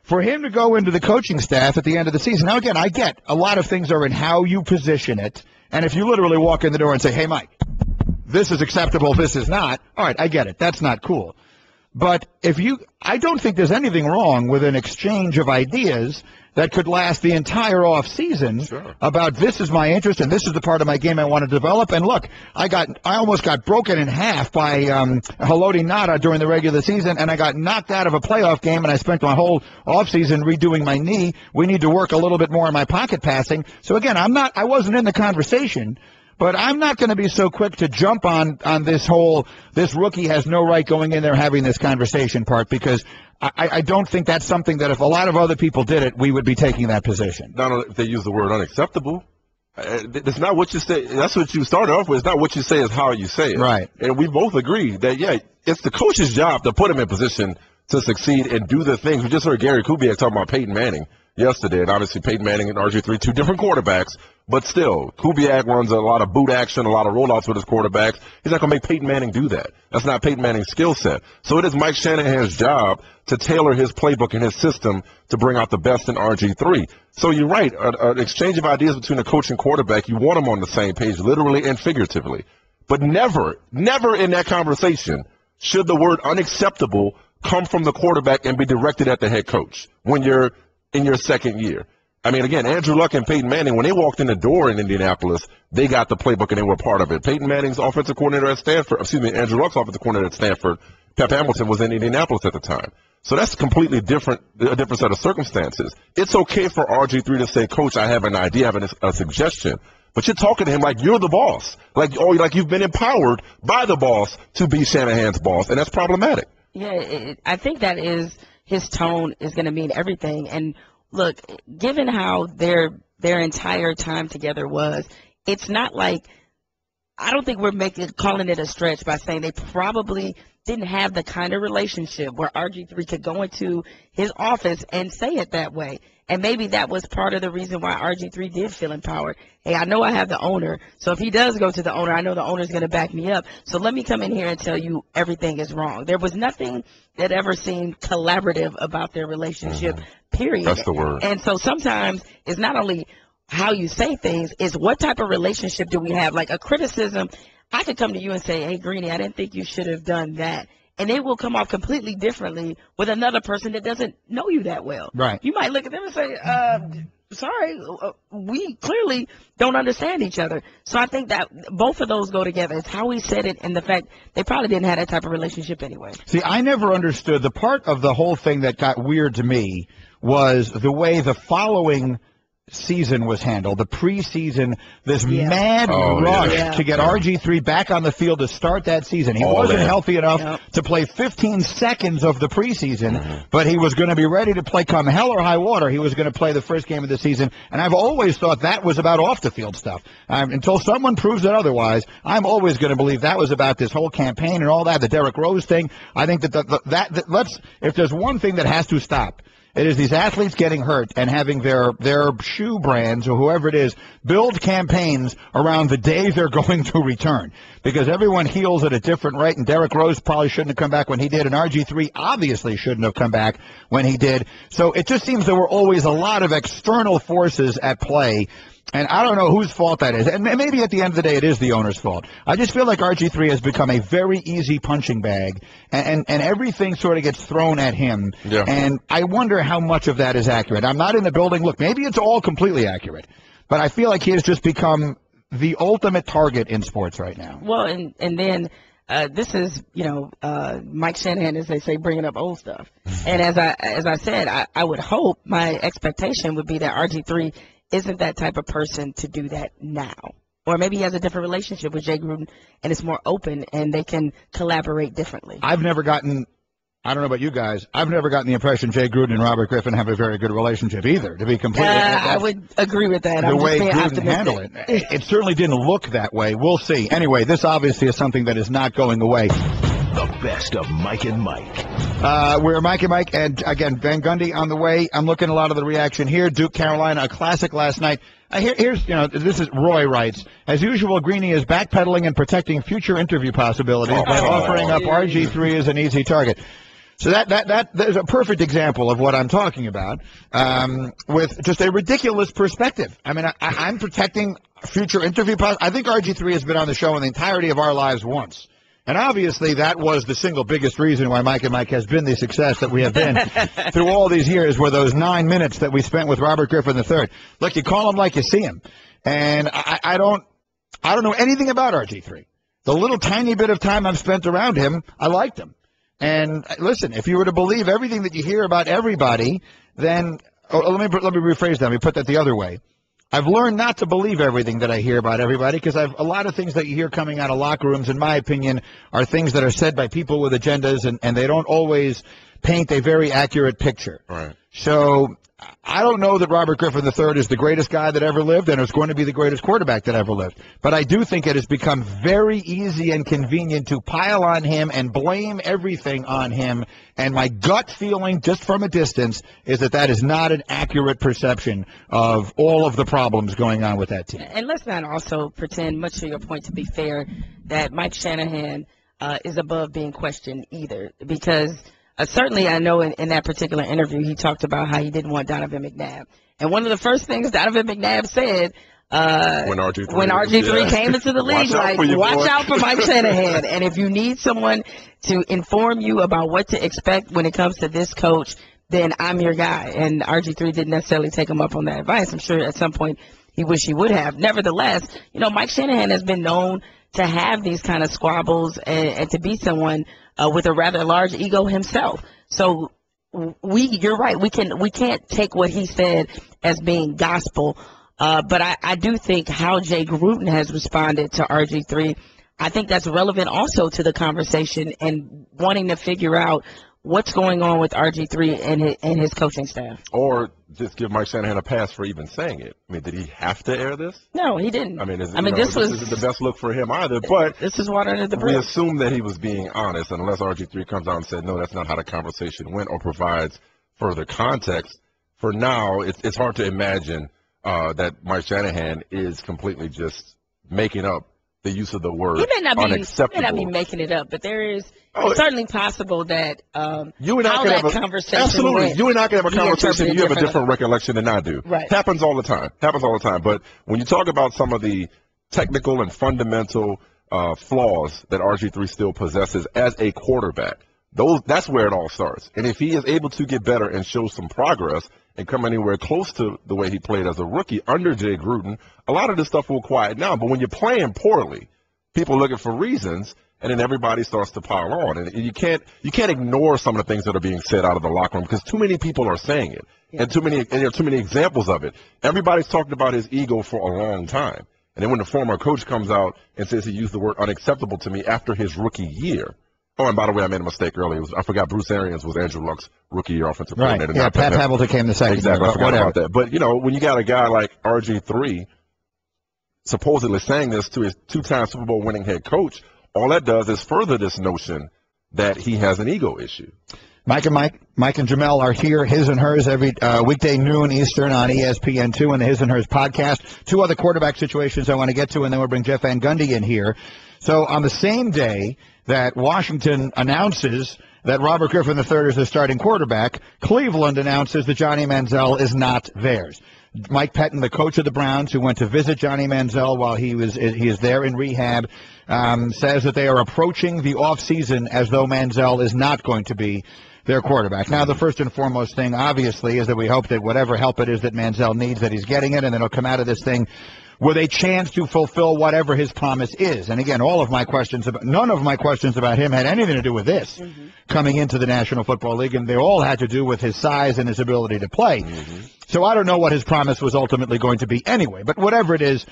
For him to go into the coaching staff at the end of the season. Now, again, I get a lot of things are in how you position it, and if you literally walk in the door and say, "Hey, Mike, this is acceptable. This is not." All right, I get it. That's not cool. But I don't think there's anything wrong with an exchange of ideas that could last the entire off season about this is my interest and this is the part of my game I want to develop. And look, I almost got broken in half by Haloti Ngata during the regular season, and I got knocked out of a playoff game, and I spent my whole off season redoing my knee. We need to work a little bit more on my pocket passing. So again, I wasn't in the conversation. But I'm not going to be so quick to jump on this rookie has no right going in there having this conversation part, because I don't think that's something that if a lot of other people did it, we would be taking that position. Not only if they use the word unacceptable. It's not what you say. That's what you started off with. It's not what you say, it's how you say it. Right. And we both agree that, yeah, it's the coach's job to put him in position to succeed and do the things. We just heard Gary Kubiak talking about Peyton Manning yesterday, and obviously Peyton Manning and RG3, two different quarterbacks, but still, Kubiak runs a lot of boot action, a lot of rollouts with his quarterbacks. He's not going to make Peyton Manning do that. That's not Peyton Manning's skill set. So it is Mike Shanahan's job to tailor his playbook and his system to bring out the best in RG3. So you're right, an exchange of ideas between a coach and quarterback, you want them on the same page, literally and figuratively. But never in that conversation should the word unacceptable come from the quarterback and be directed at the head coach when you're in your second year. I mean, again, Andrew Luck and Peyton Manning, when they walked in the door in Indianapolis, they got the playbook and they were part of it. Peyton Manning's offensive coordinator at Stanford, Andrew Luck's offensive coordinator at Stanford, Pep Hamilton was in Indianapolis at the time. So that's completely different, a different set of circumstances. It's okay for RG3 to say, Coach, I have an idea, I have a suggestion. But you're talking to him like you're the boss, like you've been empowered by the boss to be Shanahan's boss, and that's problematic. Yeah, I think that is his tone is going to mean everything. And look, given how their entire time together was, it's not like, I don't think we're calling it a stretch by saying they probably didn't have the kind of relationship where RG3 could go into his office and say it that way. And maybe that was part of the reason why RG3 did feel empowered. Hey, I know I have the owner, so if he does go to the owner, I know the owner's going to back me up. So let me come in here and tell you everything is wrong. There was nothing that ever seemed collaborative about their relationship, period. That's the word. And so sometimes it's not only how you say things, it's what type of relationship do we have. Like a criticism, I could come to you and say, hey, Greenie, I didn't think you should have done that. And it will come off completely differently with another person that doesn't know you that well. Right. You might look at them and say, sorry, we clearly don't understand each other. So I think that both of those go together. It's how he said it and the fact they probably didn't have that type of relationship anyway. See, I never understood. The part of the whole thing that got weird to me was the way the following season was handled, the preseason, this mad rush to get RG3 back on the field to start that season. He wasn't healthy enough to play 15 seconds of the preseason, but he was going to be ready to play come hell or high water. He was going to play the first game of the season, and I've always thought that was about off-the-field stuff. Until someone proves it otherwise, I'm always going to believe that was about this whole campaign and all that, the Derrick Rose thing. I think that if there's one thing that has to stop, it is these athletes getting hurt and having their shoe brands or whoever it is build campaigns around the day they're going to return, because everyone heals at a different rate, and Derrick Rose probably shouldn't have come back when he did, and RG3 obviously shouldn't have come back when he did. So it just seems there were always a lot of external forces at play. And I don't know whose fault that is. And maybe at the end of the day, it is the owner's fault. I just feel like RG3 has become a very easy punching bag, and everything sort of gets thrown at him. Yeah. And I wonder how much of that is accurate. I'm not in the building. Look, maybe it's all completely accurate, but I feel like he has just become the ultimate target in sports right now. Well, and then this is, Mike Shanahan, as they say, bringing up old stuff. And as I said, I would hope, my expectation would be that RG3 isn't that type of person to do that now. Or maybe he has a different relationship with Jay Gruden and it's more open and they can collaborate differently. I don't know about you guys, I've never gotten the impression Jay Gruden and Robert Griffin have a very good relationship either, to be completely honest. I would agree with that. The way Gruden handled it. It certainly didn't look that way. We'll see. Anyway, this obviously is something that is not going away. The best of Mike and Mike. We're Mike and Mike, and again, Van Gundy on the way. I'm looking at a lot of the reaction here. Duke, Carolina, a classic last night. Here's, this is Roy writes, as usual, Greenie is backpedaling and protecting future interview possibilities by offering up RG3 as an easy target. So that is a perfect example of what I'm talking about, with just a ridiculous perspective. I mean, I'm protecting future interview possibilities. I think RG3 has been on the show in the entirety of our lives once. And obviously that was the single biggest reason why Mike and Mike has been the success that we have been through all these years, were those 9 minutes that we spent with Robert Griffin III. Look, you call him like you see him. And I don't know anything about RG3. The little tiny bit of time I've spent around him, I liked him. And listen, if you were to believe everything that you hear about everybody, then let me rephrase that. Let me put that the other way. I've learned not to believe everything that I hear about everybody, because a lot of things that you hear coming out of locker rooms, in my opinion, are things that are said by people with agendas, and they don't always paint a very accurate picture. Right. So I don't know that Robert Griffin III is the greatest guy that ever lived and is going to be the greatest quarterback that ever lived. But I do think it has become very easy and convenient to pile on him and blame everything on him. And my gut feeling, just from a distance, is that is not an accurate perception of all of the problems going on with that team. And let's not also pretend, much to your point, to be fair, that Mike Shanahan is above being questioned either, because certainly I know in that particular interview he talked about how he didn't want Donovan McNabb. And one of the first things Donovan McNabb said when RG3 came into the league, watch out for Mike Shanahan. And if you need someone to inform you about what to expect when it comes to this coach, then I'm your guy. And RG3 didn't necessarily take him up on that advice. I'm sure at some point he wished he would have. Nevertheless, Mike Shanahan has been known to have these kind of squabbles and to be someone with a rather large ego himself. So you're right. We can't take what he said as being gospel. But I do think how Jay Gruden has responded to RG3, I think that's relevant also to the conversation and wanting to figure out what's going on with RG3 and his coaching staff. Or just give Mike Shanahan a pass for even saying it. I mean, did he have to air this? No, he didn't. I mean, this isn't the best look for him either. But this is water under the bridge. We assume that he was being honest, unless RG3 comes out and said, no, that's not how the conversation went, or provides further context. For now, it's hard to imagine that Mike Shanahan is completely just making up the use of the word unacceptable. He may not be making it up, but there is it's certainly possible that you and I how can that have conversation absolutely. went, you and I can have a conversation. You have a different differently. recollection than I do. Right. Happens all the time. But when you talk about some of the technical and fundamental flaws that RG3 still possesses as a quarterback, that's where it all starts. And if he is able to get better and show some progress and come anywhere close to the way he played as a rookie under Jay Gruden, a lot of this stuff will quiet down. But when you're playing poorly, people are looking for reasons, and then everybody starts to pile on. And you can't ignore some of the things that are being said out of the locker room, because too many people are saying it, and there are too many examples of it. Everybody's talked about his ego for a long time. And then when the former coach comes out and says he used the word unacceptable to me after his rookie year. Oh, and by the way, I made a mistake earlier. I forgot Bruce Arians was Andrew Luck's rookie year offensive coordinator. Yeah, Pat Hamilton came the second year. Exactly, I forgot about that. But, when you got a guy like RG3 supposedly saying this to his two-time Super Bowl winning head coach, all that does is further this notion that he has an ego issue. Mike and Jemele are here, His and Hers, every weekday noon Eastern on ESPN2 and the His and Hers podcast. Two other quarterback situations I want to get to, and then we'll bring Jeff Van Gundy in here. So on the same day that Washington announces that Robert Griffin III is the starting quarterback, Cleveland announces that Johnny Manziel is not theirs. Mike Pettin, the coach of the Browns, who went to visit Johnny Manziel while he is there in rehab, says that they are approaching the offseason as though Manziel is not going to be their quarterback. Now, the first and foremost thing, obviously, is that we hope that whatever help it is that Manziel needs, that he's getting it, and then he'll come out of this thing with a chance to fulfill whatever his promise is. And again, none of my questions about him had anything to do with this coming into the National Football League, and they all had to do with his size and his ability to play. So I don't know what his promise was ultimately going to be anyway. But whatever it is,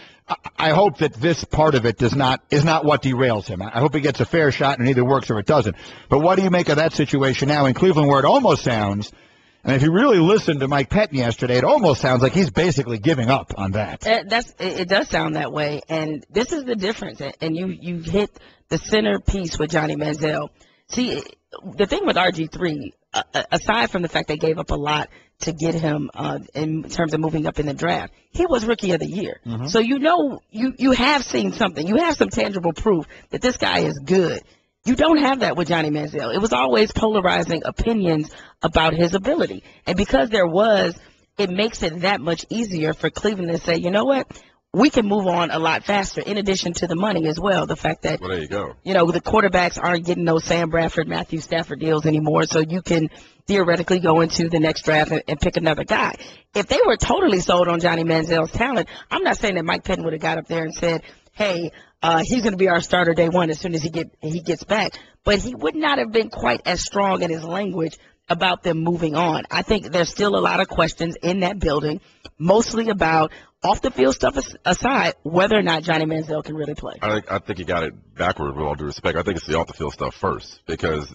I hope that this part of it is not what derails him. I hope he gets a fair shot and it either works or it doesn't. But what do you make of that situation now in Cleveland, where it almost sounds, and if you really listen to Mike Pettin yesterday, it almost sounds like he's basically giving up on that. It does sound that way, and this is the difference. And you hit the centerpiece with Johnny Manziel. See, the thing with RG3, aside from the fact they gave up a lot to get him in terms of moving up in the draft, he was Rookie of the Year. So you have seen something. You have some tangible proof that this guy is good. You don't have that with Johnny Manziel. It was always polarizing opinions about his ability. And because it makes it that much easier for Cleveland to say, you know what, we can move on a lot faster, in addition to the money as well. The fact that, there you go. The quarterbacks aren't getting those Sam Bradford, Matthew Stafford deals anymore, so you can theoretically go into the next draft and pick another guy. If they were totally sold on Johnny Manziel's talent, I'm not saying that Mike Pettin would have got up there and said, hey, he's going to be our starter day one as soon as he gets back. But he would not have been quite as strong in his language about them moving on. I think there's still a lot of questions in that building, mostly about off the field stuff aside, whether or not Johnny Manziel can really play. I think you got it backward with all due respect. I think it's the off the field stuff first because,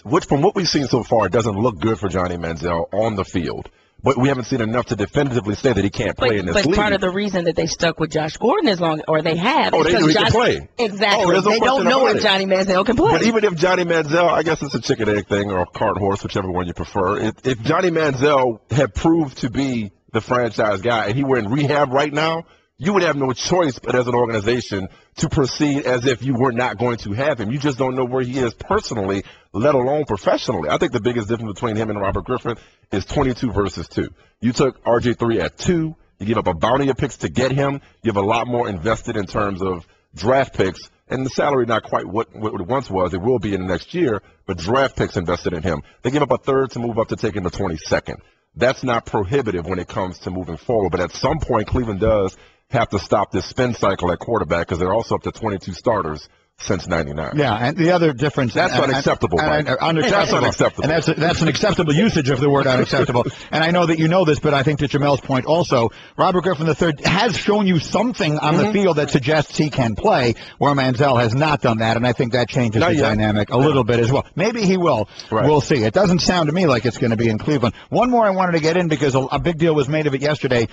which from what we've seen so far, it doesn't look good for Johnny Manziel on the field. But we haven't seen enough to definitively say that he can't play in this league. But part of the reason that they stuck with Josh Gordon as long, or they have, is because Josh can play. Exactly. They don't know if Johnny Manziel can play. But even if Johnny Manziel, I guess it's a chicken egg thing or a cart horse, whichever one you prefer. If Johnny Manziel had proved to be the franchise guy and he were in rehab right now, you would have no choice but as an organization to proceed as if you were not going to have him. You just don't know where he is personally, let alone professionally. I think the biggest difference between him and Robert Griffin is 22 versus 2. You took RG3 at 2. You give up a bounty of picks to get him. You have a lot more invested in terms of draft picks. And the salary not quite what it once was. It will be in the next year, but draft picks invested in him. They give up a third to move up to take him to 22nd. That's not prohibitive when it comes to moving forward. But at some point, Cleveland does have to stop this spin cycle at quarterback because they're also up to 22 starters since '99. Yeah, and the other difference that's unacceptable. That's unacceptable. And that's an acceptable usage of the word unacceptable. And I know that you know this, but I think to Jamel's point also, Robert Griffin III has shown you something on the field that suggests he can play, where Manziel has not done that, and I think that changes the dynamic a little bit as well. Maybe he will. Right. We'll see. It doesn't sound to me like it's going to be in Cleveland. One more I wanted to get in because a big deal was made of it yesterday.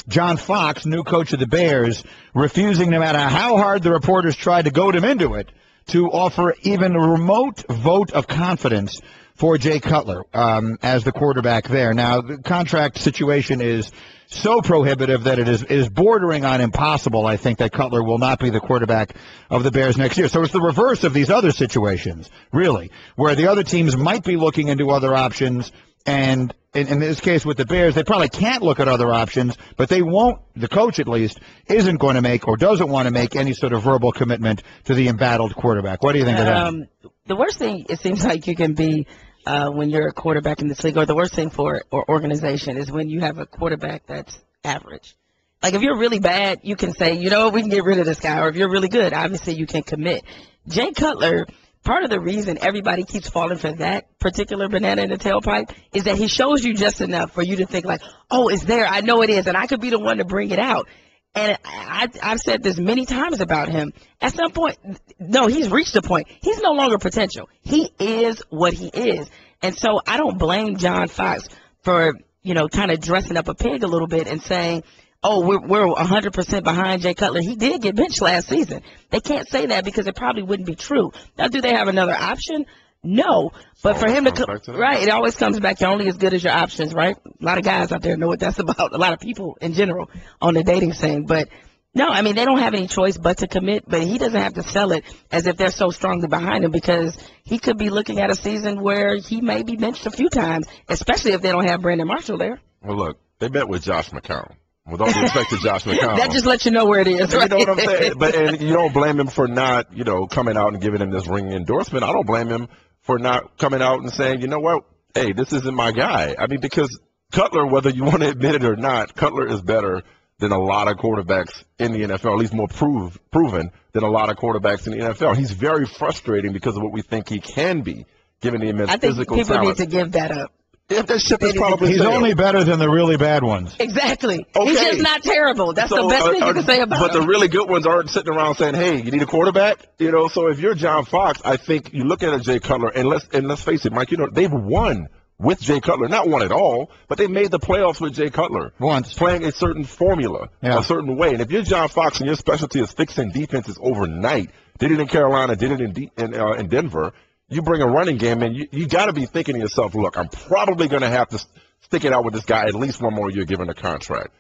John Fox, new coach of the Bears, refusing, no matter how hard the reporters tried to goad him into it, to offer even a remote vote of confidence for Jay Cutler as the quarterback there. Now, the contract situation is so prohibitive that it is bordering on impossible, I think, that Cutler will not be the quarterback of the Bears next year. So it's the reverse of these other situations, really, where the other teams might be looking into other options. And in this case with the Bears, they probably can't look at other options, but they won't, the coach at least, isn't going to make or doesn't want to make any sort of verbal commitment to the embattled quarterback. What do you think of that? The worst thing it seems like you can be when you're a quarterback in this league, or the worst thing for an organization is when you have a quarterback that's average. Like if you're really bad, you can say, you know what, we can get rid of this guy. Or if you're really good, obviously you can commit. Jay Cutler, part of the reason everybody keeps falling for that particular banana in the tailpipe is that he shows you just enough for you to think like, oh, it's there. I know it is. And I could be the one to bring it out. And I've said this many times about him. At some point, no, he's reached a point. He's no longer potential. He is what he is. And so I don't blame John Fox for, kind of dressing up a pig a little bit and saying, oh, we're 100% behind Jay Cutler. He did get benched last season. They can't say that because it probably wouldn't be true. Now, do they have another option? No. But for him to right, it always comes back. You're only as good as your options, right? A lot of guys out there know what that's about. A lot of people in general on the dating scene. But no, I mean, they don't have any choice but to commit. But he doesn't have to sell it as if they're so strongly behind him because he could be looking at a season where he may be benched a few times, especially if they don't have Brandon Marshall there. Well, look, they met with Josh McCown. With all due respect to Josh McCown. That just lets you know where it is, right? You know what I'm saying? And you don't blame him for not, coming out and giving him this ringing endorsement. I don't blame him for not coming out and saying, you know what, hey, this isn't my guy. I mean, because Cutler, whether you want to admit it or not, Cutler is better than a lot of quarterbacks in the NFL, at least more proven than a lot of quarterbacks in the NFL. He's very frustrating because of what we think he can be, given the immense physical talent. I think people need to give that up. If that ship is probably he's only better than the really bad ones. Exactly. Okay. He's just not terrible. That's the best thing you can say about him. But the really good ones aren't sitting around saying, hey, you need a quarterback? So if you're John Fox, I think you look at a Jay Cutler, and let's face it, Mike, they've won with Jay Cutler. Not won at all, but they made the playoffs with Jay Cutler. Once. Playing a certain formula, a certain way. And if you're John Fox and your specialty is fixing defenses overnight, did it in Carolina, did it in Denver, you bring a running game, and you got to be thinking to yourself, look, I'm probably going to have to stick it out with this guy at least one more year given a contract.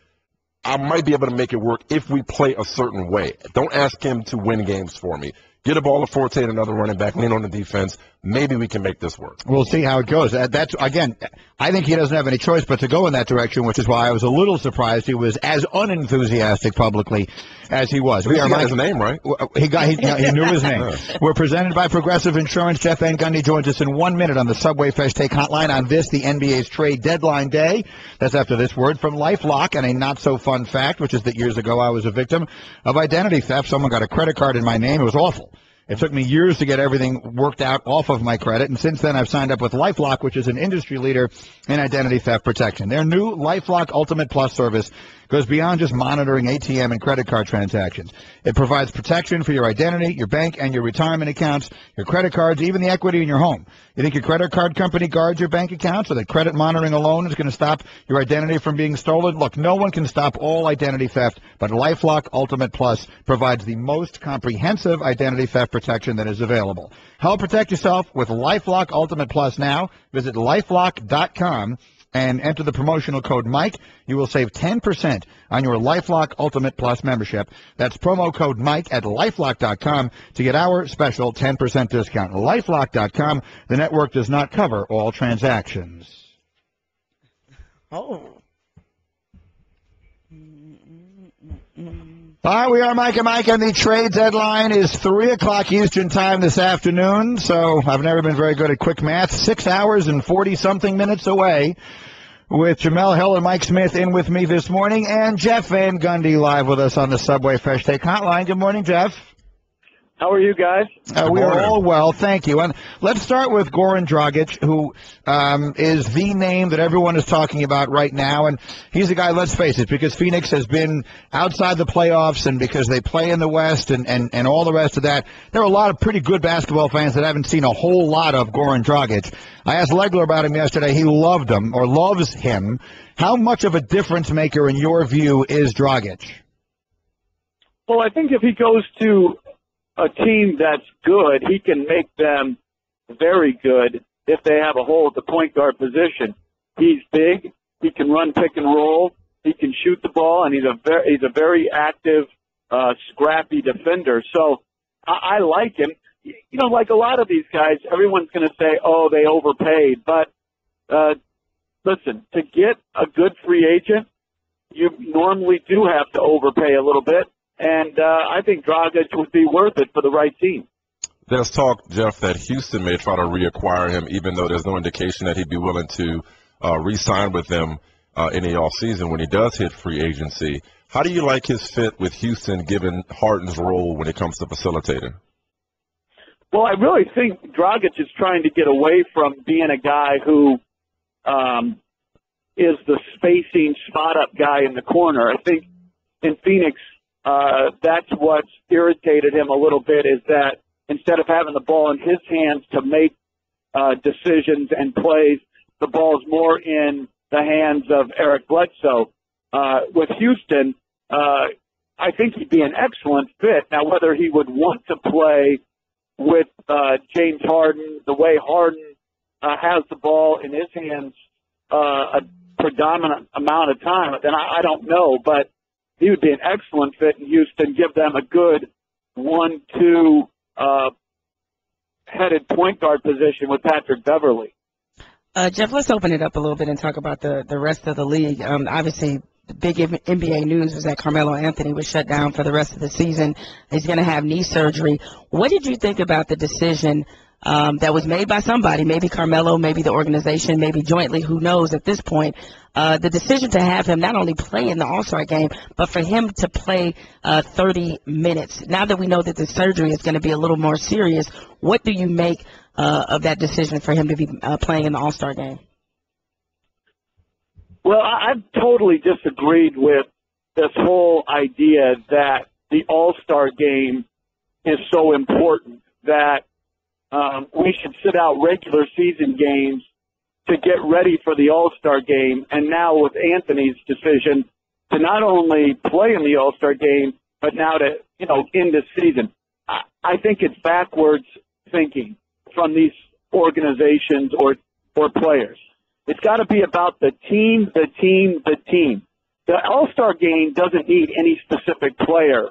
I might be able to make it work if we play a certain way. Don't ask him to win games for me. Get a ball to Forte and another running back, lean on the defense. Maybe we can make this work. We'll see how it goes. That's again, I think he doesn't have any choice but to go in that direction, which is why I was a little surprised he was as unenthusiastic publicly as he was. He got his name right. He knew his name. We're presented by Progressive Insurance. Jeff Van Gundy joins us in 1 minute on the Subway Fresh Take Hotline on the NBA's trade deadline day. That's after this word from LifeLock and a not-so-fun fact, which is that years ago I was a victim of identity theft. Someone got a credit card in my name. It was awful. It took me years to get everything worked out off of my credit, and since then I've signed up with LifeLock, which is an industry leader in identity theft protection. Their new LifeLock Ultimate Plus service goes beyond just monitoring ATM and credit card transactions. It provides protection for your identity, your bank, and your retirement accounts, your credit cards, even the equity in your home. You think your credit card company guards your bank accounts, or that credit monitoring alone is going to stop your identity from being stolen? Look, no one can stop all identity theft, but LifeLock Ultimate Plus provides the most comprehensive identity theft protection that is available. Help protect yourself with LifeLock Ultimate Plus now. Visit LifeLock.com and enter the promotional code Mike. You will save 10% on your LifeLock Ultimate Plus membership. That's promo code Mike at LifeLock.com to get our special 10% discount. LifeLock.com. The network does not cover all transactions. Oh. All right, we are Mike and Mike, and the trade deadline is 3 o'clock Eastern time this afternoon, so I've never been very good at quick math. 6 hours and 40-something minutes away, with Jemele Hill and Mike Smith in with me this morning, and Jeff Van Gundy live with us on the Subway Fresh Take Hotline. Good morning, Jeff. How are you guys? We are all well, thank you. And let's start with Goran Dragic, who is the name that everyone is talking about right now. And he's the guy, let's face it, because Phoenix has been outside the playoffs and because they play in the West and all the rest of that. There are a lot of pretty good basketball fans that haven't seen a whole lot of Goran Dragic. I asked Legler about him yesterday. He loved him, or loves him. How much of a difference maker, in your view, is Dragic? Well, I think if he goes to a team that's good, he can make them very good if they have a hole at the point guard position. He's big. He can run pick and roll. He can shoot the ball, and he's a very active, scrappy defender. So I like him. You know, like a lot of these guys, everyone's going to say, oh, they overpaid. But listen, to get a good free agent, you normally do have to overpay a little bit. And I think Dragic would be worth it for the right team. There's talk, Jeff, that Houston may try to reacquire him, even though there's no indication that he'd be willing to re-sign with them in the offseason when he does hit free agency. How do you like his fit with Houston, given Harden's role when it comes to facilitating? Well, I really think Dragic is trying to get away from being a guy who is the spacing spot-up guy in the corner. I think in Phoenix, that's what's irritated him a little bit, is that instead of having the ball in his hands to make decisions and plays, the ball's more in the hands of Eric Bledsoe. With Houston, I think he'd be an excellent fit. Now, whether he would want to play with James Harden, the way Harden has the ball in his hands a predominant amount of time, then I don't know, but he would be an excellent fit in Houston, give them a good 1-2 headed point guard position with Patrick Beverly. Jeff, let's open it up a little bit and talk about the rest of the league. Obviously, the big NBA news was that Carmelo Anthony was shut down for the rest of the season. He's going to have knee surgery. What did you think about the decision that was made by somebody, maybe Carmelo, maybe the organization, maybe jointly, who knows at this point, the decision to have him not only play in the All-Star game, but for him to play 30 minutes? Now that we know that the surgery is going to be a little more serious, what do you make of that decision for him to be playing in the All-Star game? Well, I've totally disagreed with this whole idea that the All-Star game is so important that we should sit out regular season games to get ready for the All-Star game. And now with Anthony's decision to not only play in the All-Star game, but now to, end the season, I think it's backwards thinking from these organizations or players. It's got to be about the team, the team, the team. The All-Star game doesn't need any specific player,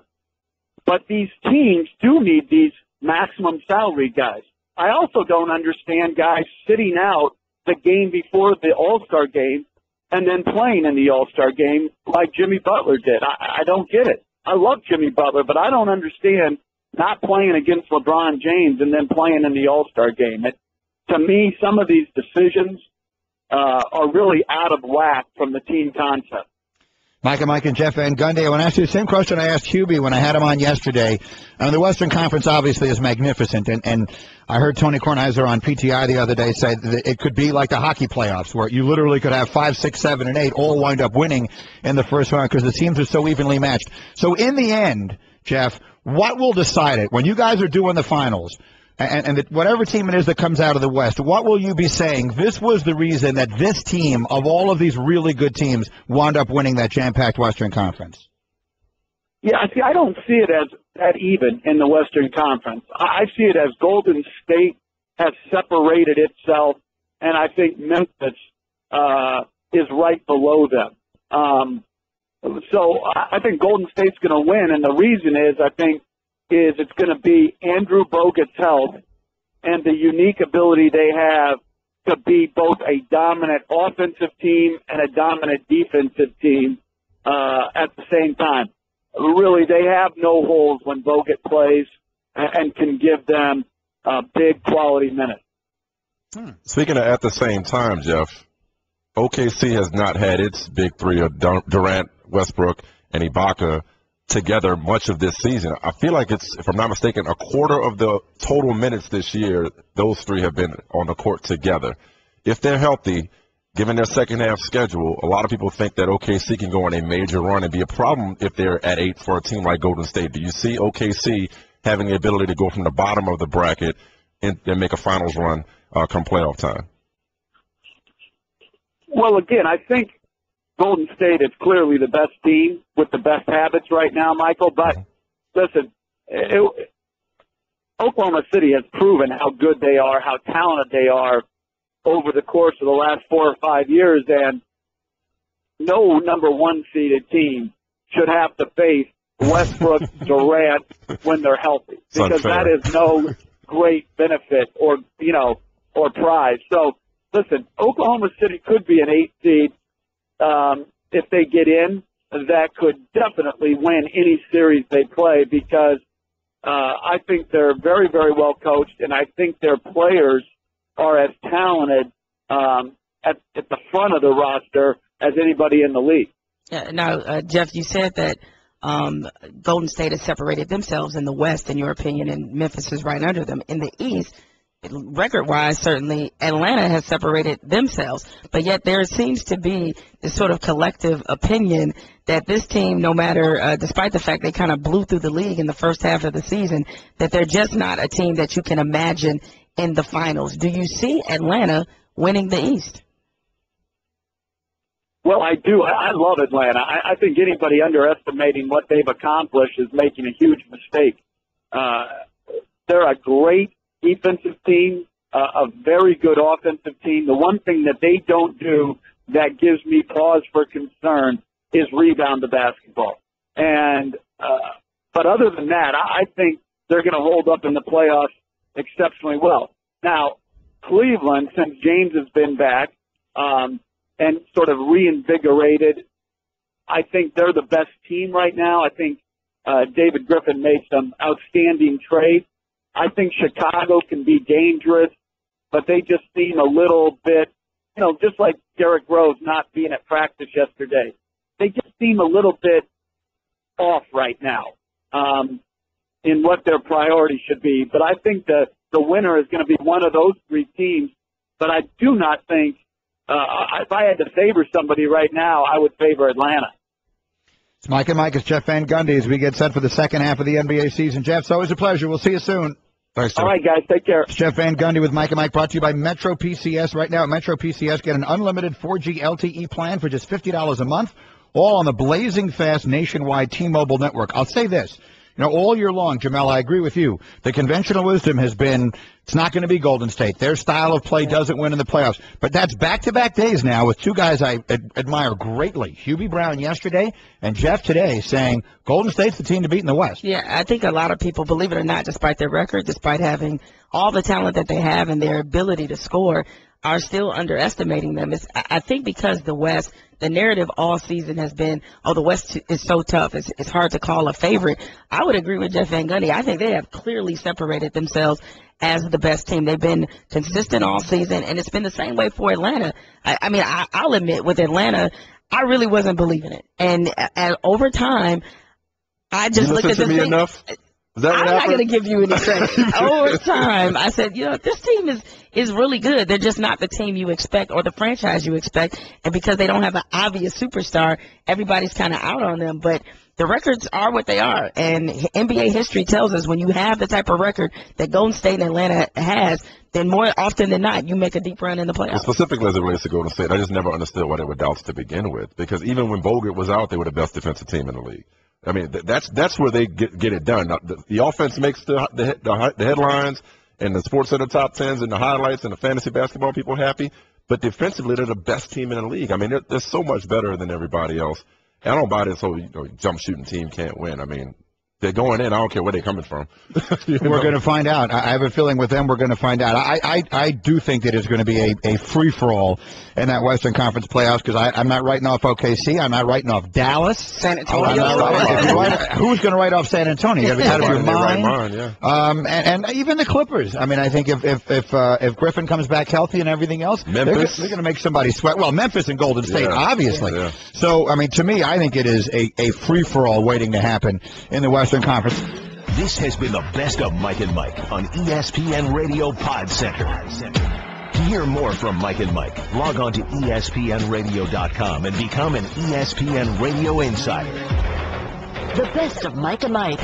but these teams do need these maximum salary guys. I also don't understand guys sitting out the game before the All-Star game and then playing in the All-Star game like Jimmy Butler did. I don't get it. I love Jimmy Butler, but I don't understand not playing against LeBron James and then playing in the All-Star game. To me, some of these decisions are really out of whack from the team concept. Mike and Jeff Van Gundy. I want to ask you the same question I asked Hubie when I had him on yesterday. The Western Conference obviously is magnificent, and I heard Tony Kornheiser on PTI the other day say that it could be like the hockey playoffs, where you literally could have 5, 6, 7, and 8 all wind up winning in the first round because the teams are so evenly matched. So in the end, Jeff, what will decide it? When you guys are doing the finals, and whatever team it is that comes out of the West, what will you be saying? This was the reason that this team, of all of these really good teams, wound up winning that jam-packed Western Conference. Yeah, see, I don't see it as that even in the Western Conference. I see it as Golden State has separated itself, and I think Memphis is right below them. So I think Golden State's going to win, and the reason is it's going to be Andrew Bogut's health and the unique ability they have to be both a dominant offensive team and a dominant defensive team at the same time. Really, they have no holes when Bogut plays and can give them big quality minutes. Speaking of at the same time, Jeff, OKC has not had its big three of Durant, Westbrook, and Ibaka together much of this season. I feel like it's, if I'm not mistaken, a quarter of the total minutes this year, those three have been on the court together. If they're healthy, given their second half schedule, a lot of people think that OKC can go on a major run and be a problem if they're at 8 for a team like Golden State. Do you see OKC having the ability to go from the bottom of the bracket and make a finals run come playoff time? Well, again, I think Golden State is clearly the best team with the best habits right now, Michael. But listen, Oklahoma City has proven how good they are, how talented they are over the course of the last 4 or 5 years. And no number one seeded team should have to face Westbrook, Durant when they're healthy, because that is no great benefit or prize. So listen, Oklahoma City could be an 8 seed. If they get in, that could definitely win any series they play, because I think they're very, very well coached, and I think their players are as talented at the front of the roster as anybody in the league. Yeah, now, Jeff, you said that Golden State has separated themselves in the West, in your opinion, and Memphis is right under them. In the East, record-wise, certainly, Atlanta has separated themselves. But yet there seems to be this sort of collective opinion that this team, no matter, despite the fact they kind of blew through the league in the first half of the season, that they're just not a team that you can imagine in the finals. Do you see Atlanta winning the East? Well, I do. I love Atlanta. I think anybody underestimating what they've accomplished is making a huge mistake. They're a great defensive team, a very good offensive team. The one thing that they don't do that gives me pause for concern is rebound the basketball. And but other than that, I think they're going to hold up in the playoffs exceptionally well. Now, Cleveland, since James has been back and sort of reinvigorated, I think they're the best team right now. I think David Griffin made some outstanding trades. I think Chicago can be dangerous, but they just seem a little bit, just like Derrick Rose not being at practice yesterday. They just seem a little bit off right now in what their priorities should be. But I think the winner is going to be one of those three teams. But I do not think, if I had to favor somebody right now, I would favor Atlanta. It's Mike and Mike. It's Jeff Van Gundy as we get set for the second half of the NBA season. Jeff, it's always a pleasure. We'll see you soon. Thanks, Jeff. All right, guys. Take care. It's Jeff Van Gundy with Mike and Mike, brought to you by Metro PCS. Right now at Metro PCS, get an unlimited 4G LTE plan for just $50 a month, all on the blazing fast nationwide T-Mobile network. I'll say this. All year long, Jemele, I agree with you. The conventional wisdom has been it's not going to be Golden State. Their style of play doesn't win in the playoffs. But that's back-to-back days now with two guys I admire greatly. Hubie Brown yesterday and Jeff today saying Golden State's the team to beat in the West. Yeah, I think a lot of people, believe it or not, despite their record, despite having all the talent that they have and their ability to score, are still underestimating them. I think because the West, the narrative all season has been, the West is so tough. It's hard to call a favorite. I would agree with Jeff Van Gundy. I think they have clearly separated themselves as the best team. They've been consistent all season, and it's been the same way for Atlanta. I'll admit, with Atlanta, I really wasn't believing it. And over time, I just looked at the thing. Enough? Is that I'm not going to give you any credit. Over time, I said, this team is really good. They're just not the team you expect or the franchise you expect. And because they don't have an obvious superstar, everybody's kind of out on them. But the records are what they are. And NBA history tells us when you have the type of record that Golden State and Atlanta has, then more often than not, you make a deep run in the playoffs. Well, specifically as it relates to Golden State, I just never understood why they were doubts to begin with. Because even when Bogut was out, they were the best defensive team in the league. I mean, that's where they get it done. Now, the offense makes the headlines and the Sports Center top tens and the highlights and the fantasy basketball people happy. But defensively, they're the best team in the league. I mean, they're so much better than everybody else. And I don't buy this whole jump shooting team can't win. I mean, they're going in. I don't care where they're coming from. We're going to find out. I have a feeling with them we're going to find out. I do think that it's going to be a free-for-all in that Western Conference playoffs because I'm not writing off OKC. I'm not writing off Dallas. San Antonio. Who's going to write off San Antonio? You got to be out of your mind. Right mind, yeah. And even the Clippers. I mean, I think if Griffin comes back healthy and everything else, Memphis. they're going to make somebody sweat. Well, Memphis and Golden State, obviously. Yeah. So, I mean, to me, I think it is a free-for-all waiting to happen in the Western Conference. This has been the best of Mike and Mike on ESPN Radio Pod Center. To hear more from Mike and Mike, log on to ESPNRadio.com and become an ESPN Radio Insider. The best of Mike and Mike.